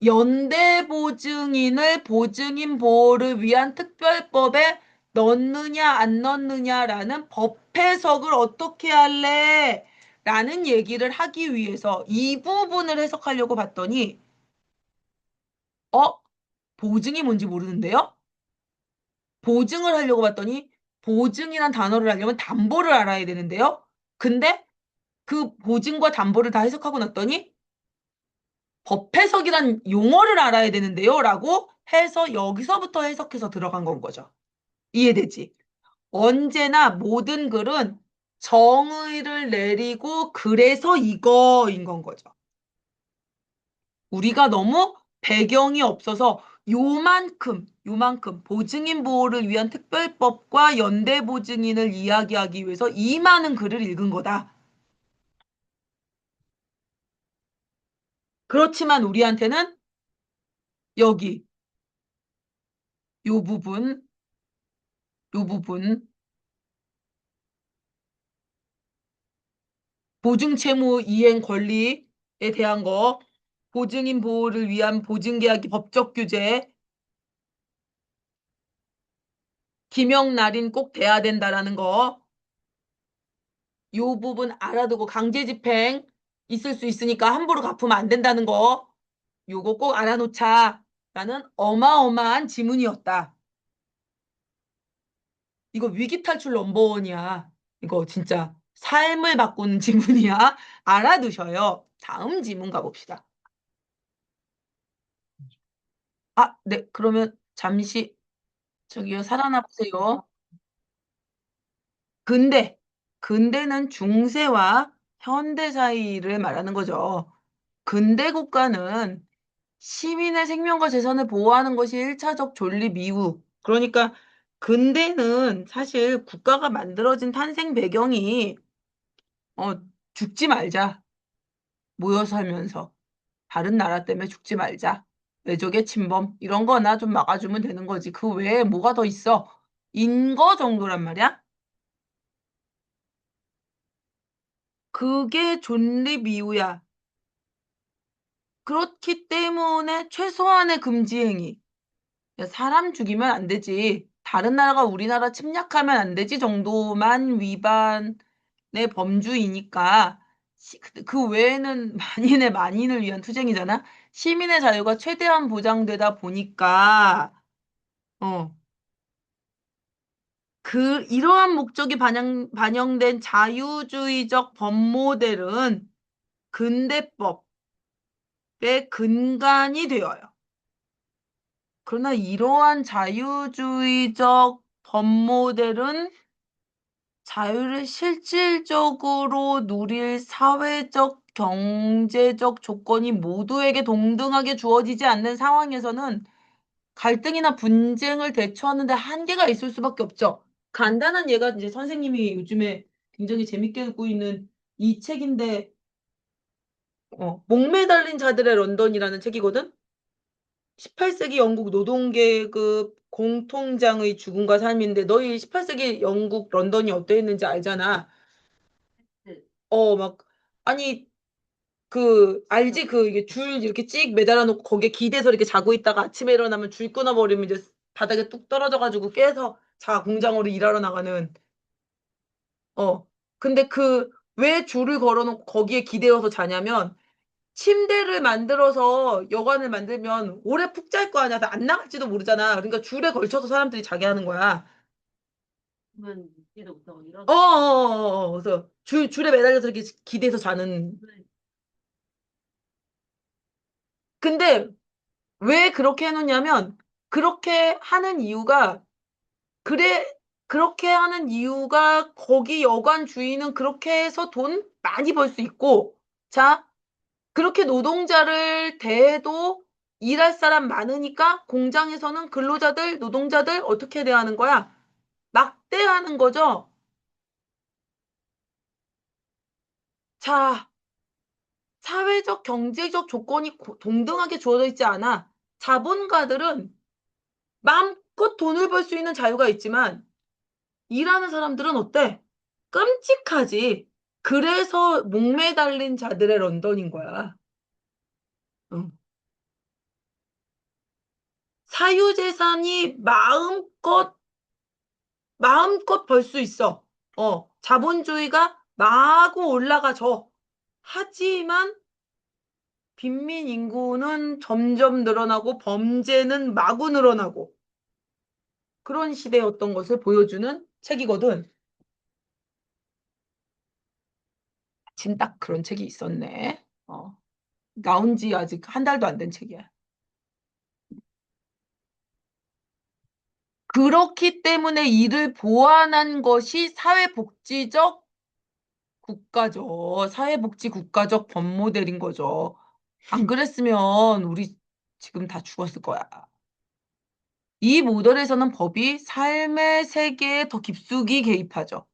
연대보증인을 보증인 보호를 위한 특별법에 넣느냐 안 넣느냐라는 법 해석을 어떻게 할래? 라는 얘기를 하기 위해서 이 부분을 해석하려고 봤더니 어? 보증이 뭔지 모르는데요? 보증을 하려고 봤더니 보증이란 단어를 하려면 담보를 알아야 되는데요? 근데 그 보증과 담보를 다 해석하고 났더니 법 해석이란 용어를 알아야 되는데요. 라고 해서 여기서부터 해석해서 들어간 건 거죠. 이해되지? 언제나 모든 글은 정의를 내리고 그래서 이거인 건 거죠. 우리가 너무 배경이 없어서 요만큼 보증인 보호를 위한 특별법과 연대보증인을 이야기하기 위해서 이 많은 글을 읽은 거다. 그렇지만 우리한테는 여기 요 부분, 요 부분 보증채무 이행 권리에 대한 거, 보증인 보호를 위한 보증계약이 법적 규제, 기명 날인 꼭 돼야 된다라는 거, 요 부분 알아두고 강제집행 있을 수 있으니까 함부로 갚으면 안 된다는 거, 요거 꼭 알아놓자라는 어마어마한 지문이었다. 이거 위기탈출 넘버원이야. 이거 진짜 삶을 바꾸는 지문이야. 알아두셔요. 다음 지문 가봅시다. 아, 네. 그러면 잠시 저기요, 살아나 보세요. 근대. 근대는 중세와 현대 사이를 말하는 거죠. 근대 국가는 시민의 생명과 재산을 보호하는 것이 일차적 존립 이유. 그러니까 근대는 사실 국가가 만들어진 탄생 배경이 어, 죽지 말자. 모여 살면서. 다른 나라 때문에 죽지 말자. 외적의 침범 이런 거나 좀 막아주면 되는 거지. 그 외에 뭐가 더 있어? 인 거 정도란 말이야. 그게 존립 이유야. 그렇기 때문에 최소한의 금지 행위. 야, 사람 죽이면 안 되지. 다른 나라가 우리나라 침략하면 안 되지 정도만 위반의 범주이니까 그 외에는 만인의 만인을 위한 투쟁이잖아. 시민의 자유가 최대한 보장되다 보니까 어, 이러한 목적이 반영된 자유주의적 법 모델은 근대법의 근간이 되어요. 그러나 이러한 자유주의적 법 모델은 자유를 실질적으로 누릴 사회적, 경제적 조건이 모두에게 동등하게 주어지지 않는 상황에서는 갈등이나 분쟁을 대처하는 데 한계가 있을 수밖에 없죠. 간단한 예가 이제 선생님이 요즘에 굉장히 재밌게 읽고 있는 이 책인데, 목매달린 자들의 런던이라는 책이거든? 18세기 영국 노동계급 공통장의 죽음과 삶인데, 너희 18세기 영국 런던이 어땠는지 알잖아. 막, 아니, 알지? 이게 줄 이렇게 찍 매달아 놓고 거기에 기대서 이렇게 자고 있다가 아침에 일어나면 줄 끊어버리면 이제 바닥에 뚝 떨어져가지고 깨서 공장으로 일하러 나가는, 근데 왜 줄을 걸어놓고 거기에 기대어서 자냐면, 침대를 만들어서 여관을 만들면 오래 푹 잘 거 아니야. 안 나갈지도 모르잖아. 그러니까 줄에 걸쳐서 사람들이 자게 하는 거야. 그러면 늦지도 못하고 그래서 줄에 매달려서 이렇게 기대서 자는. 근데 왜 그렇게 해놓냐면, 그렇게 하는 이유가, 그래, 그렇게 하는 이유가 거기 여관 주인은 그렇게 해서 돈 많이 벌 수 있고, 자, 그렇게 노동자를 대해도 일할 사람 많으니까 공장에서는 근로자들, 노동자들 어떻게 대하는 거야? 막대하는 거죠. 자, 사회적, 경제적 조건이 동등하게 주어져 있지 않아. 자본가들은 마음껏 돈을 벌 수 있는 자유가 있지만 일하는 사람들은 어때? 끔찍하지. 그래서 목매달린 자들의 런던인 거야. 응. 사유재산이 마음껏 벌 수 있어. 자본주의가 마구 올라가죠. 하지만 빈민 인구는 점점 늘어나고 범죄는 마구 늘어나고 그런 시대였던 것을 보여주는 책이거든. 지금 딱 그런 책이 있었네. 나온 지 아직 한 달도 안 된 책이야. 그렇기 때문에 이를 보완한 것이 사회복지적 국가죠. 사회복지 국가적 법 모델인 거죠. 안 그랬으면 우리 지금 다 죽었을 거야. 이 모델에서는 법이 삶의 세계에 더 깊숙이 개입하죠.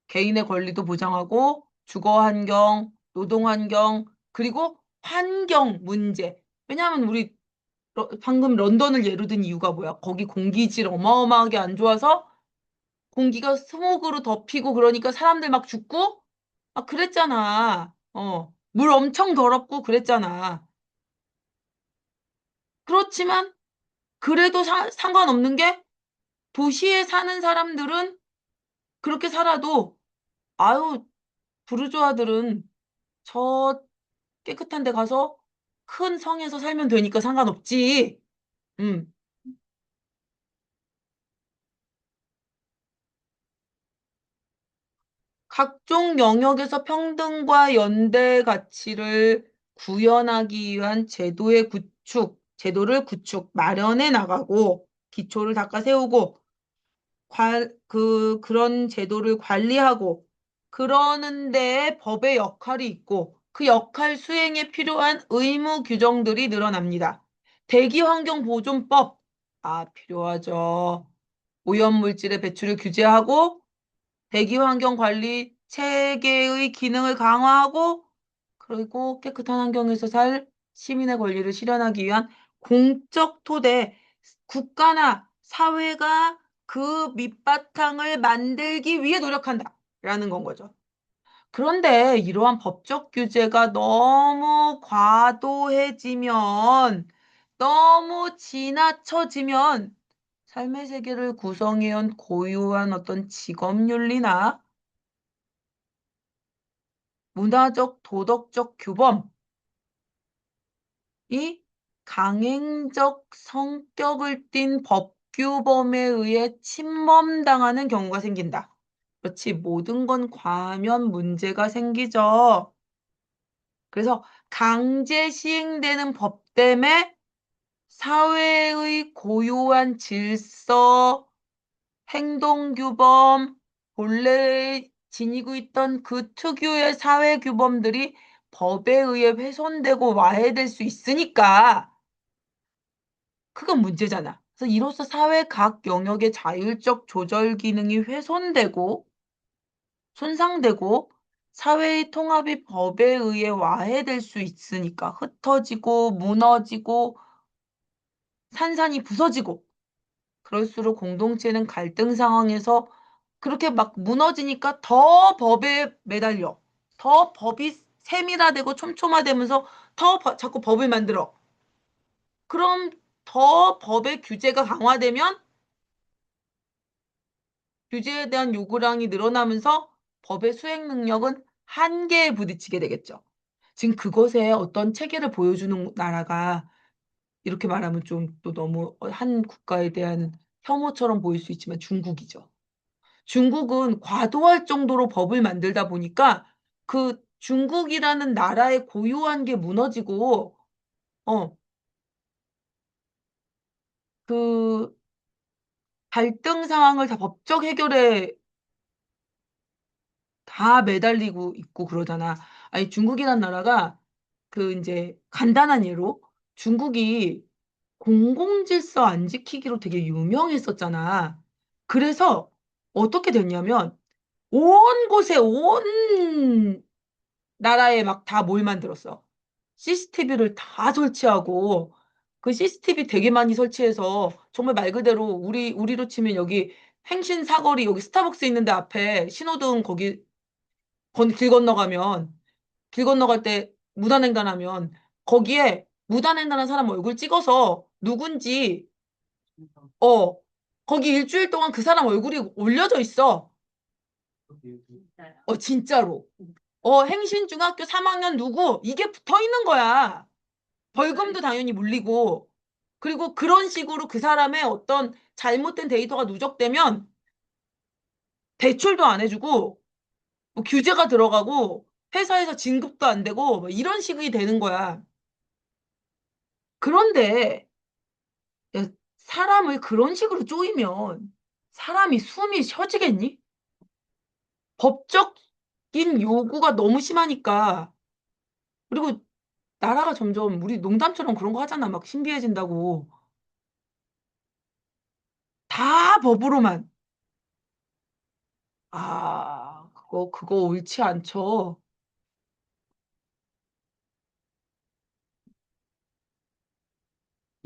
개인의 권리도 보장하고 주거 환경, 노동 환경, 그리고 환경 문제. 왜냐하면 우리 방금 런던을 예로 든 이유가 뭐야? 거기 공기질 어마어마하게 안 좋아서 공기가 스모그로 덮이고 그러니까 사람들 막 죽고 그랬잖아. 물 엄청 더럽고 그랬잖아. 그렇지만 그래도 상관없는 게 도시에 사는 사람들은 그렇게 살아도 아유 부르주아들은 저 깨끗한 데 가서 큰 성에서 살면 되니까 상관없지. 음. 각종 영역에서 평등과 연대 가치를 구현하기 위한 제도를 구축, 마련해 나가고, 기초를 닦아 세우고, 그런 제도를 관리하고, 그러는데 법의 역할이 있고, 그 역할 수행에 필요한 의무 규정들이 늘어납니다. 대기환경보존법, 필요하죠. 오염물질의 배출을 규제하고, 대기환경 관리 체계의 기능을 강화하고 그리고 깨끗한 환경에서 살 시민의 권리를 실현하기 위한 공적 토대, 국가나 사회가 그 밑바탕을 만들기 위해 노력한다라는 건 거죠. 그런데 이러한 법적 규제가 너무 과도해지면, 너무 지나쳐지면 삶의 세계를 구성해온 고유한 어떤 직업윤리나 문화적, 도덕적 규범이 강행적 성격을 띤 법규범에 의해 침범당하는 경우가 생긴다. 그렇지, 모든 건 과하면 문제가 생기죠. 그래서 강제 시행되는 법 때문에 사회의 고유한 질서, 행동규범, 본래 지니고 있던 그 특유의 사회규범들이 법에 의해 훼손되고 와해될 수 있으니까 그건 문제잖아. 그래서 이로써 사회 각 영역의 자율적 조절 기능이 훼손되고 손상되고 사회의 통합이 법에 의해 와해될 수 있으니까 흩어지고 무너지고 산산이 부서지고 그럴수록 공동체는 갈등 상황에서 그렇게 막 무너지니까 더 법에 매달려. 더 법이 세밀화되고 촘촘화되면서 더 자꾸 법을 만들어. 그럼 더 법의 규제가 강화되면 규제에 대한 요구량이 늘어나면서 법의 수행 능력은 한계에 부딪히게 되겠죠. 지금 그것에 어떤 체계를 보여주는 나라가 이렇게 말하면 좀 또 너무 한 국가에 대한 혐오처럼 보일 수 있지만 중국이죠. 중국은 과도할 정도로 법을 만들다 보니까 그 중국이라는 나라의 고유한 게 무너지고 어, 그 갈등 상황을 다 법적 해결에 다 매달리고 있고 그러잖아. 아니 중국이란 나라가 그 이제 간단한 예로 중국이 공공질서 안 지키기로 되게 유명했었잖아. 그래서 어떻게 됐냐면 온 곳에 온 나라에 막 다 뭘 만들었어. CCTV를 다 설치하고 그 CCTV 되게 많이 설치해서 정말 말 그대로 우리로 치면 여기 행신 사거리 여기 스타벅스 있는데 앞에 신호등 거기 길 건너가면 길 건너갈 때 무단횡단하면 거기에 무단횡단한 사람 얼굴 찍어서 누군지 어 거기 일주일 동안 그 사람 얼굴이 올려져 있어. 진짜요. 진짜로. 행신중학교 3학년 누구 이게 붙어 있는 거야. 벌금도 당연히 물리고 그리고 그런 식으로 그 사람의 어떤 잘못된 데이터가 누적되면 대출도 안 해주고 뭐 규제가 들어가고 회사에서 진급도 안 되고 뭐 이런 식이 되는 거야. 그런데 야, 사람을 그런 식으로 쪼이면 사람이 숨이 쉬어지겠니? 법적인 요구가 너무 심하니까 그리고 나라가 점점 우리 농담처럼 그런 거 하잖아. 막 신비해진다고. 다 법으로만. 그거 옳지 않죠.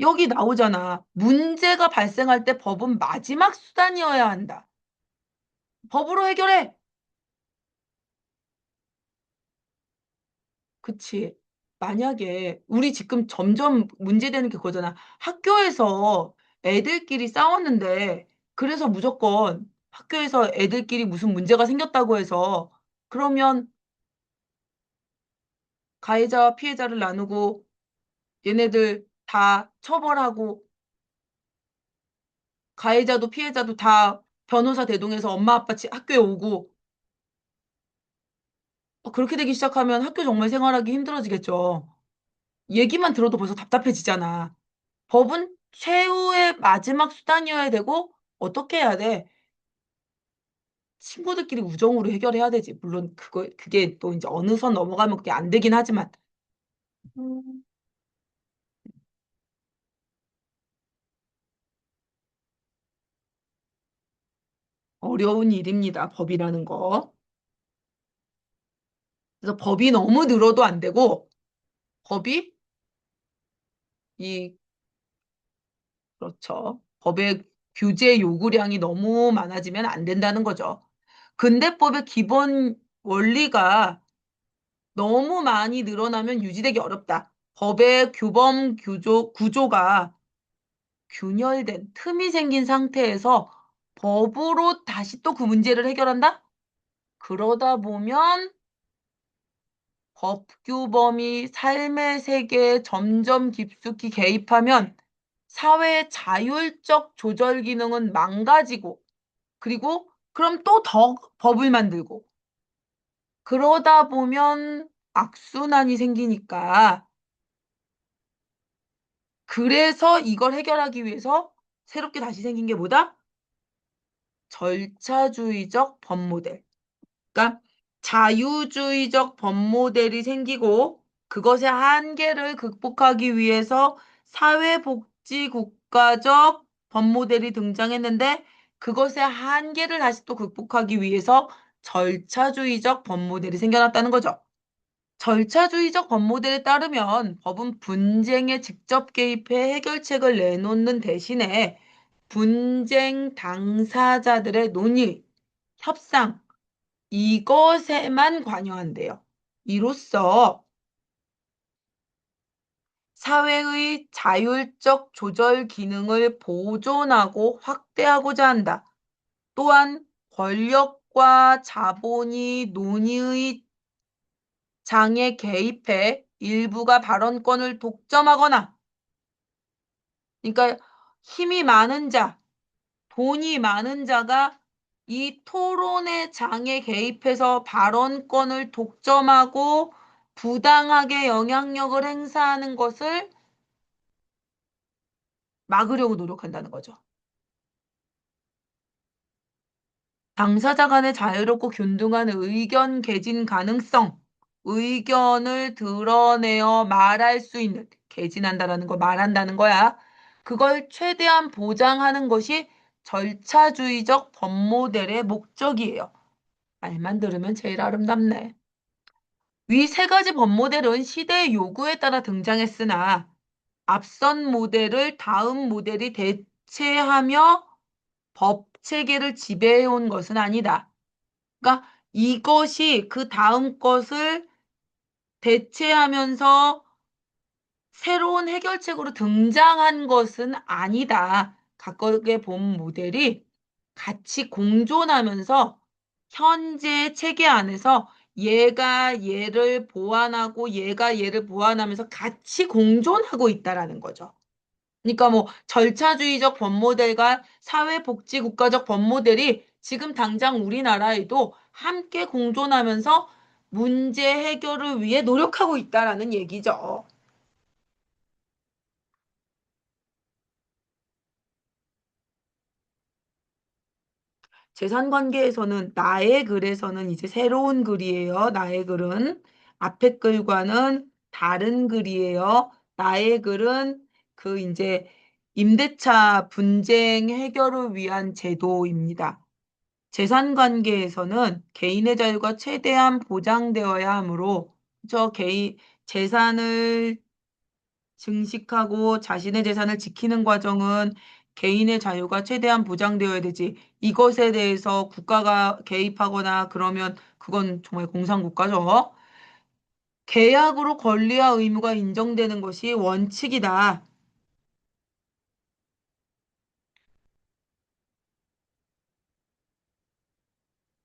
여기 나오잖아. 문제가 발생할 때 법은 마지막 수단이어야 한다. 법으로 해결해. 그치. 만약에 우리 지금 점점 문제되는 게 그거잖아. 학교에서 애들끼리 싸웠는데 그래서 무조건 학교에서 애들끼리 무슨 문제가 생겼다고 해서 그러면 가해자와 피해자를 나누고 얘네들 다 처벌하고 가해자도 피해자도 다 변호사 대동해서 엄마 아빠 학교에 오고 그렇게 되기 시작하면 학교 정말 생활하기 힘들어지겠죠. 얘기만 들어도 벌써 답답해지잖아. 법은 최후의 마지막 수단이어야 되고 어떻게 해야 돼? 친구들끼리 우정으로 해결해야 되지. 물론 그게 또 이제 어느 선 넘어가면 그게 안 되긴 하지만 음, 어려운 일입니다. 법이라는 거. 그래서 법이 너무 늘어도 안 되고 법이 이 그렇죠. 법의 규제 요구량이 너무 많아지면 안 된다는 거죠. 근대법의 기본 원리가 너무 많이 늘어나면 유지되기 어렵다. 법의 규범 구조가 균열된 틈이 생긴 상태에서 법으로 다시 또 그 문제를 해결한다? 그러다 보면 법규범이 삶의 세계에 점점 깊숙이 개입하면 사회의 자율적 조절 기능은 망가지고 그리고 그럼 또 더 법을 만들고 그러다 보면 악순환이 생기니까 그래서 이걸 해결하기 위해서 새롭게 다시 생긴 게 뭐다? 절차주의적 법 모델. 그러니까 자유주의적 법 모델이 생기고 그것의 한계를 극복하기 위해서 사회복지국가적 법 모델이 등장했는데 그것의 한계를 다시 또 극복하기 위해서 절차주의적 법 모델이 생겨났다는 거죠. 절차주의적 법 모델에 따르면 법은 분쟁에 직접 개입해 해결책을 내놓는 대신에 분쟁 당사자들의 논의, 협상, 이것에만 관여한대요. 이로써 사회의 자율적 조절 기능을 보존하고 확대하고자 한다. 또한 권력과 자본이 논의의 장에 개입해 일부가 발언권을 독점하거나, 그러니까 힘이 많은 자, 돈이 많은 자가 이 토론의 장에 개입해서 발언권을 독점하고 부당하게 영향력을 행사하는 것을 막으려고 노력한다는 거죠. 당사자 간의 자유롭고 균등한 의견 개진 가능성, 의견을 드러내어 말할 수 있는, 개진한다라는 거 말한다는 거야. 그걸 최대한 보장하는 것이 절차주의적 법 모델의 목적이에요. 말만 들으면 제일 아름답네. 위 세 가지 법 모델은 시대의 요구에 따라 등장했으나 앞선 모델을 다음 모델이 대체하며 법 체계를 지배해온 것은 아니다. 그러니까 이것이 그 다음 것을 대체하면서 새로운 해결책으로 등장한 것은 아니다. 각각의 본 모델이 같이 공존하면서 현재 체계 안에서 얘가 얘를 보완하고 얘가 얘를 보완하면서 같이 공존하고 있다라는 거죠. 그러니까 뭐 절차주의적 법 모델과 사회복지국가적 법 모델이 지금 당장 우리나라에도 함께 공존하면서 문제 해결을 위해 노력하고 있다라는 얘기죠. 재산 관계에서는 나의 글에서는 이제 새로운 글이에요. 나의 글은 앞에 글과는 다른 글이에요. 나의 글은 그 이제 임대차 분쟁 해결을 위한 제도입니다. 재산 관계에서는 개인의 자유가 최대한 보장되어야 하므로 저 개인 재산을 증식하고 자신의 재산을 지키는 과정은 개인의 자유가 최대한 보장되어야 되지. 이것에 대해서 국가가 개입하거나 그러면 그건 정말 공산국가죠. 계약으로 권리와 의무가 인정되는 것이 원칙이다.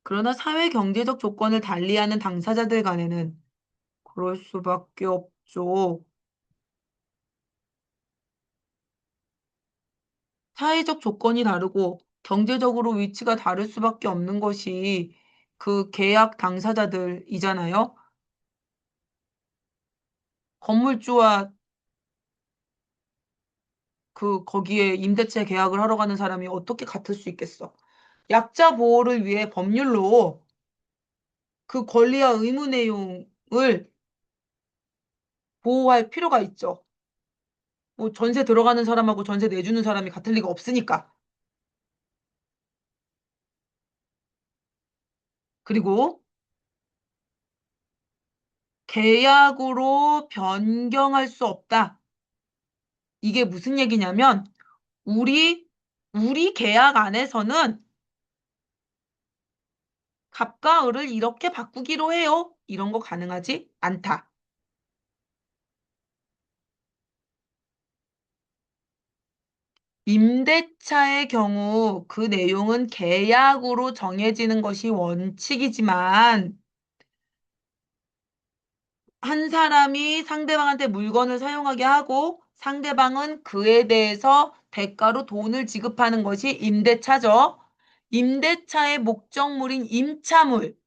그러나 사회 경제적 조건을 달리하는 당사자들 간에는 그럴 수밖에 없죠. 사회적 조건이 다르고 경제적으로 위치가 다를 수밖에 없는 것이 그 계약 당사자들이잖아요. 건물주와 그 거기에 임대차 계약을 하러 가는 사람이 어떻게 같을 수 있겠어? 약자 보호를 위해 법률로 그 권리와 의무 내용을 보호할 필요가 있죠. 뭐 전세 들어가는 사람하고 전세 내주는 사람이 같을 리가 없으니까. 그리고 계약으로 변경할 수 없다. 이게 무슨 얘기냐면 우리 우리 계약 안에서는 갑과 을을 이렇게 바꾸기로 해요. 이런 거 가능하지 않다. 임대차의 경우 그 내용은 계약으로 정해지는 것이 원칙이지만 한 사람이 상대방한테 물건을 사용하게 하고 상대방은 그에 대해서 대가로 돈을 지급하는 것이 임대차죠. 임대차의 목적물인 임차물,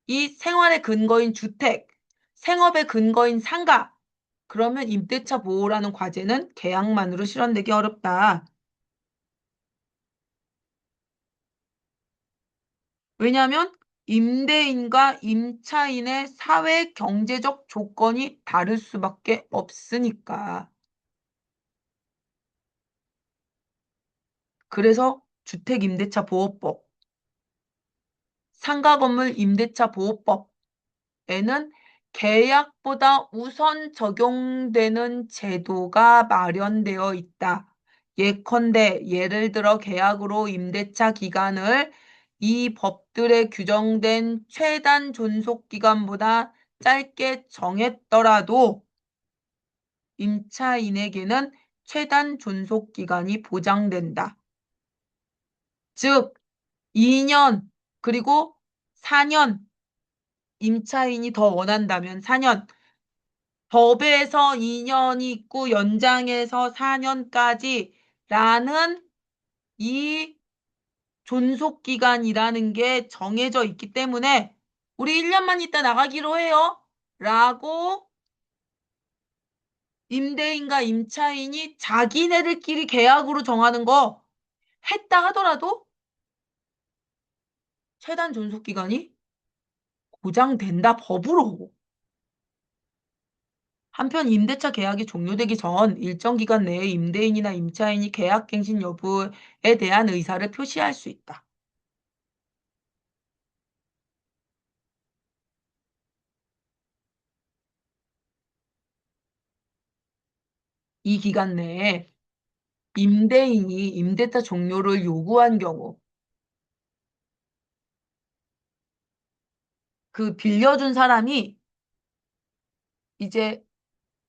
이 생활의 근거인 주택, 생업의 근거인 상가. 그러면 임대차 보호라는 과제는 계약만으로 실현되기 어렵다. 왜냐하면 임대인과 임차인의 사회 경제적 조건이 다를 수밖에 없으니까. 그래서 주택임대차보호법, 상가건물 임대차 보호법에는 계약보다 우선 적용되는 제도가 마련되어 있다. 예컨대 예를 들어 계약으로 임대차 기간을 이 법들에 규정된 최단 존속 기간보다 짧게 정했더라도 임차인에게는 최단 존속 기간이 보장된다. 즉 2년 그리고 4년 임차인이 더 원한다면 4년 법에서 2년이 있고 연장해서 4년까지라는 이 존속기간이라는 게 정해져 있기 때문에 우리 1년만 있다 나가기로 해요. 라고 임대인과 임차인이 자기네들끼리 계약으로 정하는 거 했다 하더라도 최단 존속기간이 보장된다 법으로. 한편 임대차 계약이 종료되기 전 일정 기간 내에 임대인이나 임차인이 계약 갱신 여부에 대한 의사를 표시할 수 있다. 이 기간 내에 임대인이 임대차 종료를 요구한 경우 그 빌려준 사람이 이제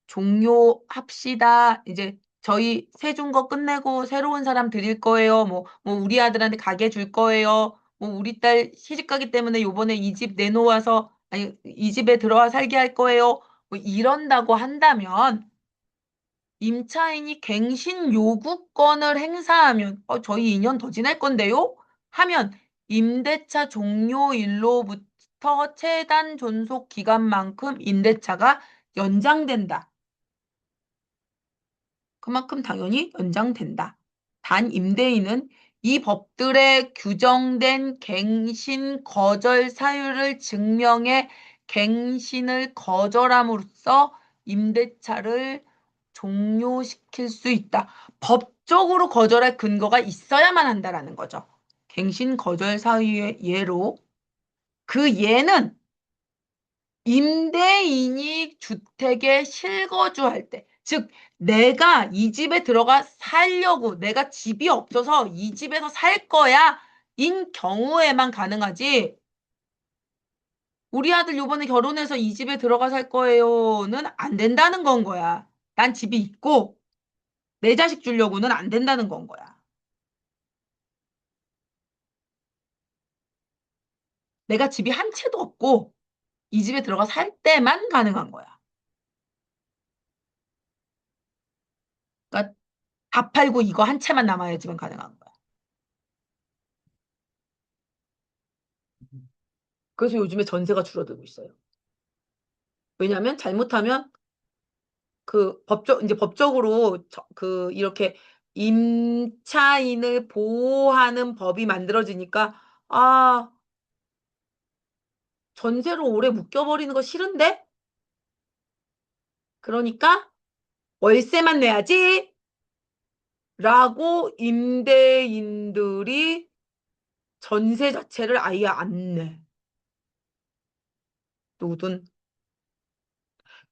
종료합시다. 이제 저희 세준 거 끝내고 새로운 사람 드릴 거예요. 뭐 우리 아들한테 가게 줄 거예요. 뭐 우리 딸 시집 가기 때문에 요번에 이 집 내놓아서 아니 이 집에 들어와 살게 할 거예요. 뭐 이런다고 한다면 임차인이 갱신 요구권을 행사하면 저희 2년 더 지날 건데요? 하면 임대차 종료일로부터 최단 존속 기간만큼 임대차가 연장된다. 그만큼 당연히 연장된다. 단 임대인은 이 법들에 규정된 갱신 거절 사유를 증명해 갱신을 거절함으로써 임대차를 종료시킬 수 있다. 법적으로 거절할 근거가 있어야만 한다라는 거죠. 갱신 거절 사유의 예로 그 예는 임대인이 주택에 실거주할 때, 즉 내가 이 집에 들어가 살려고 내가 집이 없어서 이 집에서 살 거야 인 경우에만 가능하지. 우리 아들 요번에 결혼해서 이 집에 들어가 살 거예요는 안 된다는 건 거야. 난 집이 있고 내 자식 주려고는 안 된다는 건 거야. 내가 집이 한 채도 없고 이 집에 들어가 살 때만 가능한 거야. 그러니까 다 팔고 이거 한 채만 남아야지만 가능한 거야. 그래서 요즘에 전세가 줄어들고 있어요. 왜냐하면 잘못하면 이제 법적으로 이렇게 임차인을 보호하는 법이 만들어지니까 아, 전세로 오래 묶여버리는 거 싫은데? 그러니까 월세만 내야지 라고 임대인들이 전세 자체를 아예 안 내. 누구든.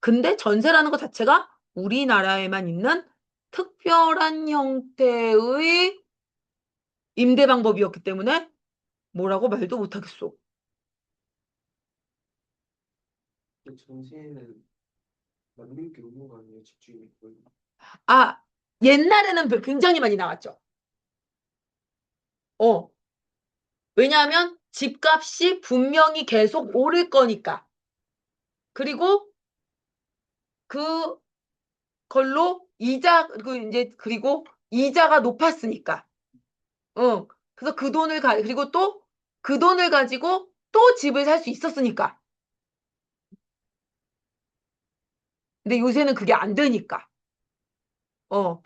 근데 전세라는 것 자체가 우리나라에만 있는 특별한 형태의 임대 방법이었기 때문에 뭐라고 말도 못하겠어. 그 전세는 남는 게 없는 거 아니에요? 집주인이 거의. 아, 옛날에는 굉장히 많이 나왔죠. 왜냐하면 집값이 분명히 계속 오를 거니까. 그리고 그걸로 그리고 이자가 높았으니까. 그래서 그리고 또 그 돈을 가지고 또 집을 살 수 있었으니까. 근데 요새는 그게 안 되니까. 어.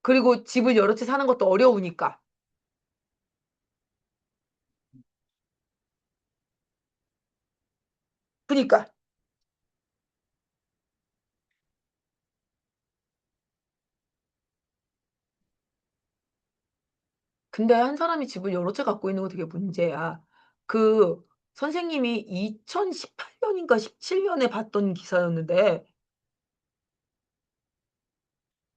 그리고 집을 여러 채 사는 것도 어려우니까. 그니까. 근데 한 사람이 집을 여러 채 갖고 있는 거 되게 문제야. 그 선생님이 2018년인가 17년에 봤던 기사였는데,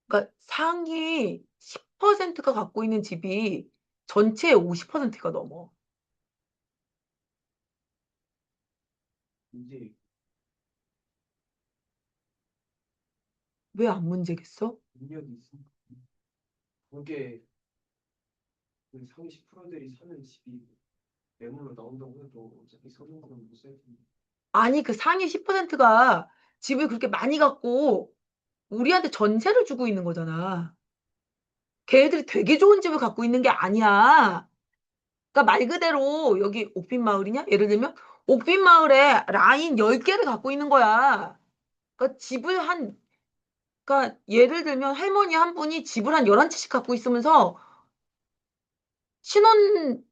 그러니까 상위 10%가 갖고 있는 집이 전체의 50%가 넘어. 이제 왜 안 문제겠어? 능력이 있으니까. 그게 그 상위 10%들이 사는 집이 매물로 나온다고 해도 어차피 사는 거는 못살 텐데. 아니, 그 상위 10%가 집을 그렇게 많이 갖고 우리한테 전세를 주고 있는 거잖아. 걔네들이 되게 좋은 집을 갖고 있는 게 아니야. 그러니까 말 그대로 여기 옥빈마을이냐? 예를 들면 옥빈마을에 라인 10개를 갖고 있는 거야. 그러니까 그러니까 예를 들면 할머니 한 분이 집을 한 11채씩 갖고 있으면서 신혼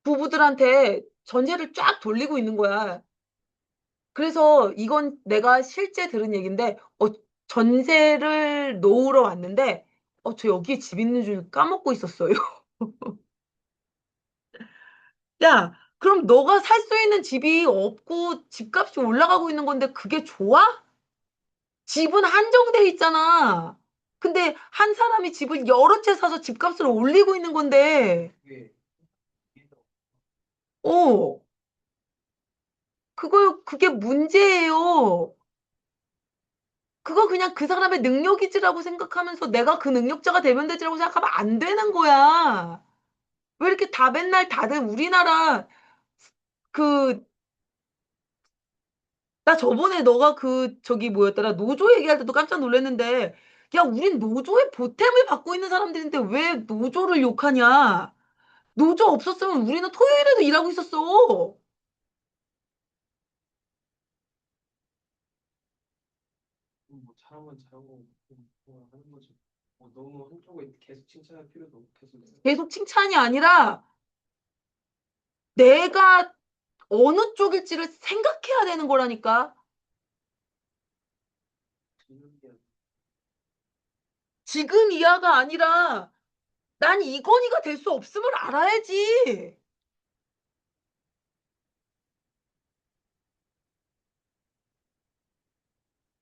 부부들한테 전세를 쫙 돌리고 있는 거야. 그래서 이건 내가 실제 들은 얘기인데, 전세를 놓으러 왔는데, 저 여기에 집 있는 줄 까먹고 있었어요. 야, 그럼 너가 살 수 있는 집이 없고 집값이 올라가고 있는 건데 그게 좋아? 집은 한정돼 있잖아. 근데 한 사람이 집을 여러 채 사서 집값을 올리고 있는 건데, 그게 어, 그게 문제예요. 그거 그냥 그 사람의 능력이지라고 생각하면서 내가 그 능력자가 되면 되지라고 생각하면 안 되는 거야. 왜 이렇게 다 맨날 다들 우리나라 그, 나 저번에 너가 저기 뭐였더라, 노조 얘기할 때도 깜짝 놀랐는데, 야, 우린 노조의 보탬을 받고 있는 사람들인데 왜 노조를 욕하냐? 노조 없었으면 우리는 토요일에도 일하고 있었어. 뭐 잘하면 잘하고 뭐 하는 거지. 너무 한쪽에 계속 칭찬할 필요도 없고 계속 내가 계속 칭찬이 아니라 내가 어느 쪽일지를 생각해야 되는 거라니까. 듣는 게 지금 이하가 아니라 난 이건희가 될 수 없음을 알아야지.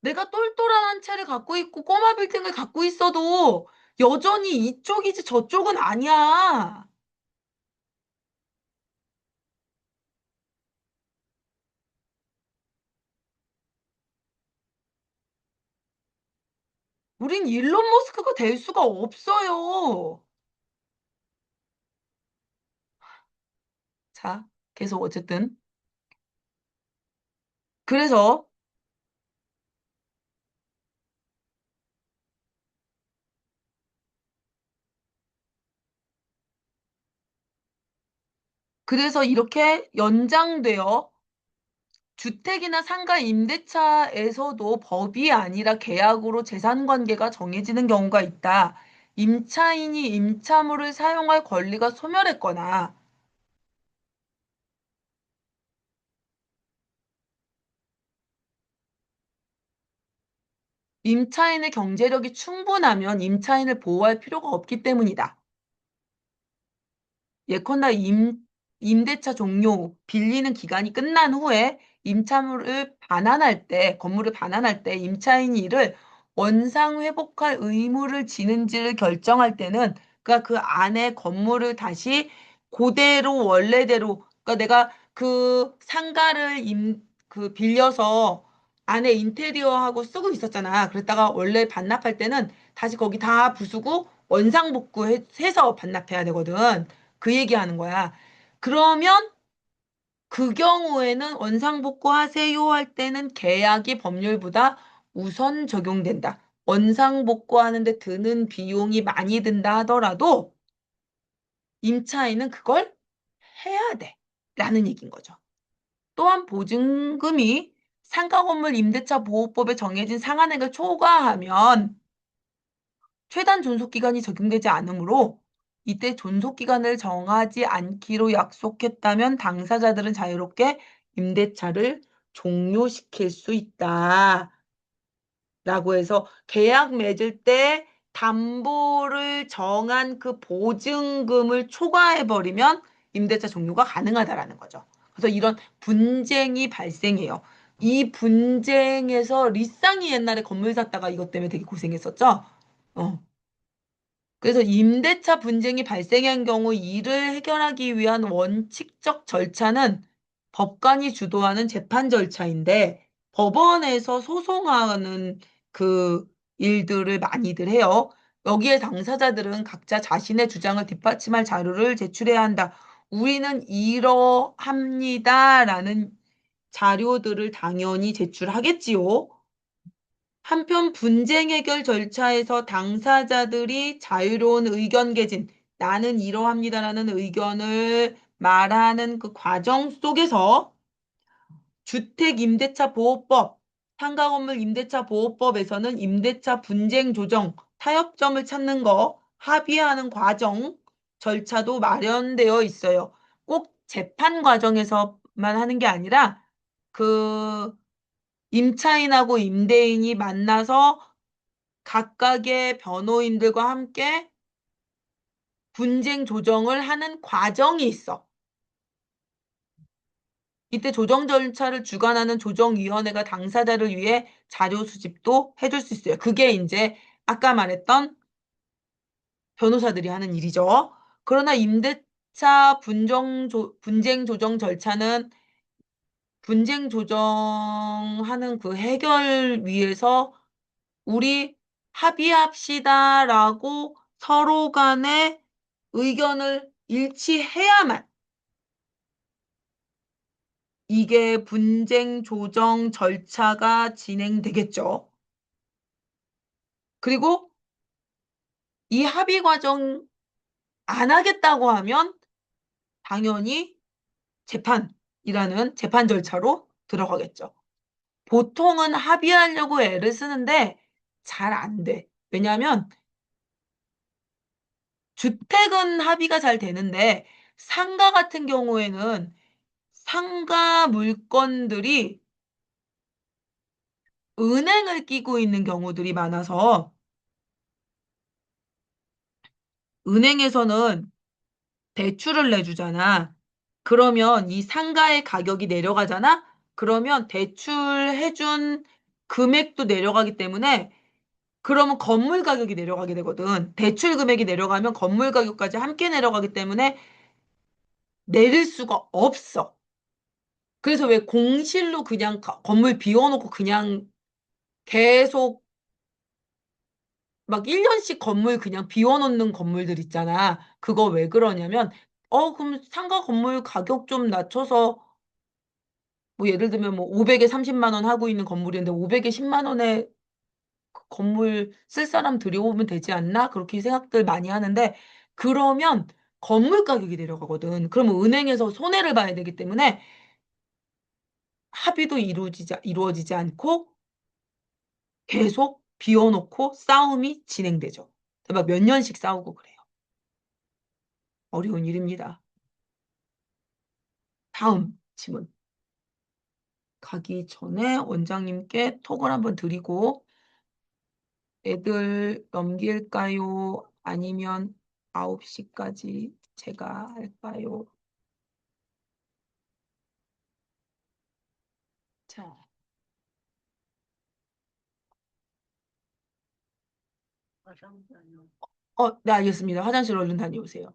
내가 똘똘한 한 채를 갖고 있고 꼬마 빌딩을 갖고 있어도 여전히 이쪽이지 저쪽은 아니야. 우린 일론 머스크가 될 수가 없어요. 자, 계속 어쨌든. 그래서, 이렇게 연장되어 주택이나 상가 임대차에서도 법이 아니라 계약으로 재산 관계가 정해지는 경우가 있다. 임차인이 임차물을 사용할 권리가 소멸했거나 임차인의 경제력이 충분하면 임차인을 보호할 필요가 없기 때문이다. 예컨대 임대차 종료, 빌리는 기간이 끝난 후에 건물을 반환할 때 임차인이 이를 원상 회복할 의무를 지는지를 결정할 때는, 그러니까 그 안에 건물을 다시 그대로 원래대로, 그러니까 내가 그 상가를 빌려서 안에 인테리어하고 쓰고 있었잖아. 그랬다가 원래 반납할 때는 다시 거기 다 부수고 원상복구해서 반납해야 되거든. 그 얘기하는 거야. 그러면 그 경우에는 원상복구 하세요 할 때는 계약이 법률보다 우선 적용된다. 원상복구 하는데 드는 비용이 많이 든다 하더라도 임차인은 그걸 해야 돼. 라는 얘기인 거죠. 또한 보증금이 상가건물 임대차 보호법에 정해진 상한액을 초과하면 최단 존속기간이 적용되지 않으므로 이때 존속기간을 정하지 않기로 약속했다면 당사자들은 자유롭게 임대차를 종료시킬 수 있다. 라고 해서 계약 맺을 때 담보를 정한 그 보증금을 초과해버리면 임대차 종료가 가능하다라는 거죠. 그래서 이런 분쟁이 발생해요. 이 분쟁에서 리쌍이 옛날에 건물 샀다가 이것 때문에 되게 고생했었죠. 어. 그래서 임대차 분쟁이 발생한 경우 이를 해결하기 위한 원칙적 절차는 법관이 주도하는 재판 절차인데 법원에서 소송하는 그 일들을 많이들 해요. 여기에 당사자들은 각자 자신의 주장을 뒷받침할 자료를 제출해야 한다. 우리는 이러합니다라는 자료들을 당연히 제출하겠지요. 한편 분쟁 해결 절차에서 당사자들이 자유로운 의견 개진, 나는 이러합니다라는 의견을 말하는 그 과정 속에서 주택임대차보호법, 상가건물 임대차보호법에서는 임대차 분쟁 조정, 타협점을 찾는 거, 합의하는 과정, 절차도 마련되어 있어요. 꼭 재판 과정에서만 하는 게 아니라 그 임차인하고 임대인이 만나서 각각의 변호인들과 함께 분쟁 조정을 하는 과정이 있어. 이때 조정 절차를 주관하는 조정위원회가 당사자를 위해 자료 수집도 해줄 수 있어요. 그게 이제 아까 말했던 변호사들이 하는 일이죠. 그러나 임대차 분쟁 조정 절차는 분쟁 조정하는 그 해결 위해서 우리 합의합시다라고 서로 간에 의견을 일치해야만 이게 분쟁 조정 절차가 진행되겠죠. 그리고 이 합의 과정 안 하겠다고 하면 당연히 재판이라는 재판 절차로 들어가겠죠. 보통은 합의하려고 애를 쓰는데 잘 안 돼. 왜냐하면 주택은 합의가 잘 되는데 상가 같은 경우에는 상가 물건들이 은행을 끼고 있는 경우들이 많아서 은행에서는 대출을 내주잖아. 그러면 이 상가의 가격이 내려가잖아? 그러면 대출해준 금액도 내려가기 때문에 그러면 건물 가격이 내려가게 되거든. 대출 금액이 내려가면 건물 가격까지 함께 내려가기 때문에 내릴 수가 없어. 그래서 왜 공실로 그냥 건물 비워놓고 그냥 계속 막 1년씩 건물 그냥 비워놓는 건물들 있잖아. 그거 왜 그러냐면, 그럼 상가 건물 가격 좀 낮춰서, 뭐 예를 들면 뭐 500에 30만 원 하고 있는 건물인데 500에 10만 원에 그 건물 쓸 사람 들여오면 되지 않나? 그렇게 생각들 많이 하는데, 그러면 건물 가격이 내려가거든. 그러면 은행에서 손해를 봐야 되기 때문에 합의도 이루어지지 않고 계속 비워놓고 싸움이 진행되죠. 막 몇 년씩 싸우고 그래요. 어려운 일입니다. 다음 질문. 가기 전에 원장님께 톡을 한번 드리고 애들 넘길까요? 아니면 9시까지 제가 할까요? 자, 화장실요. 네, 알겠습니다. 화장실 얼른 다녀오세요.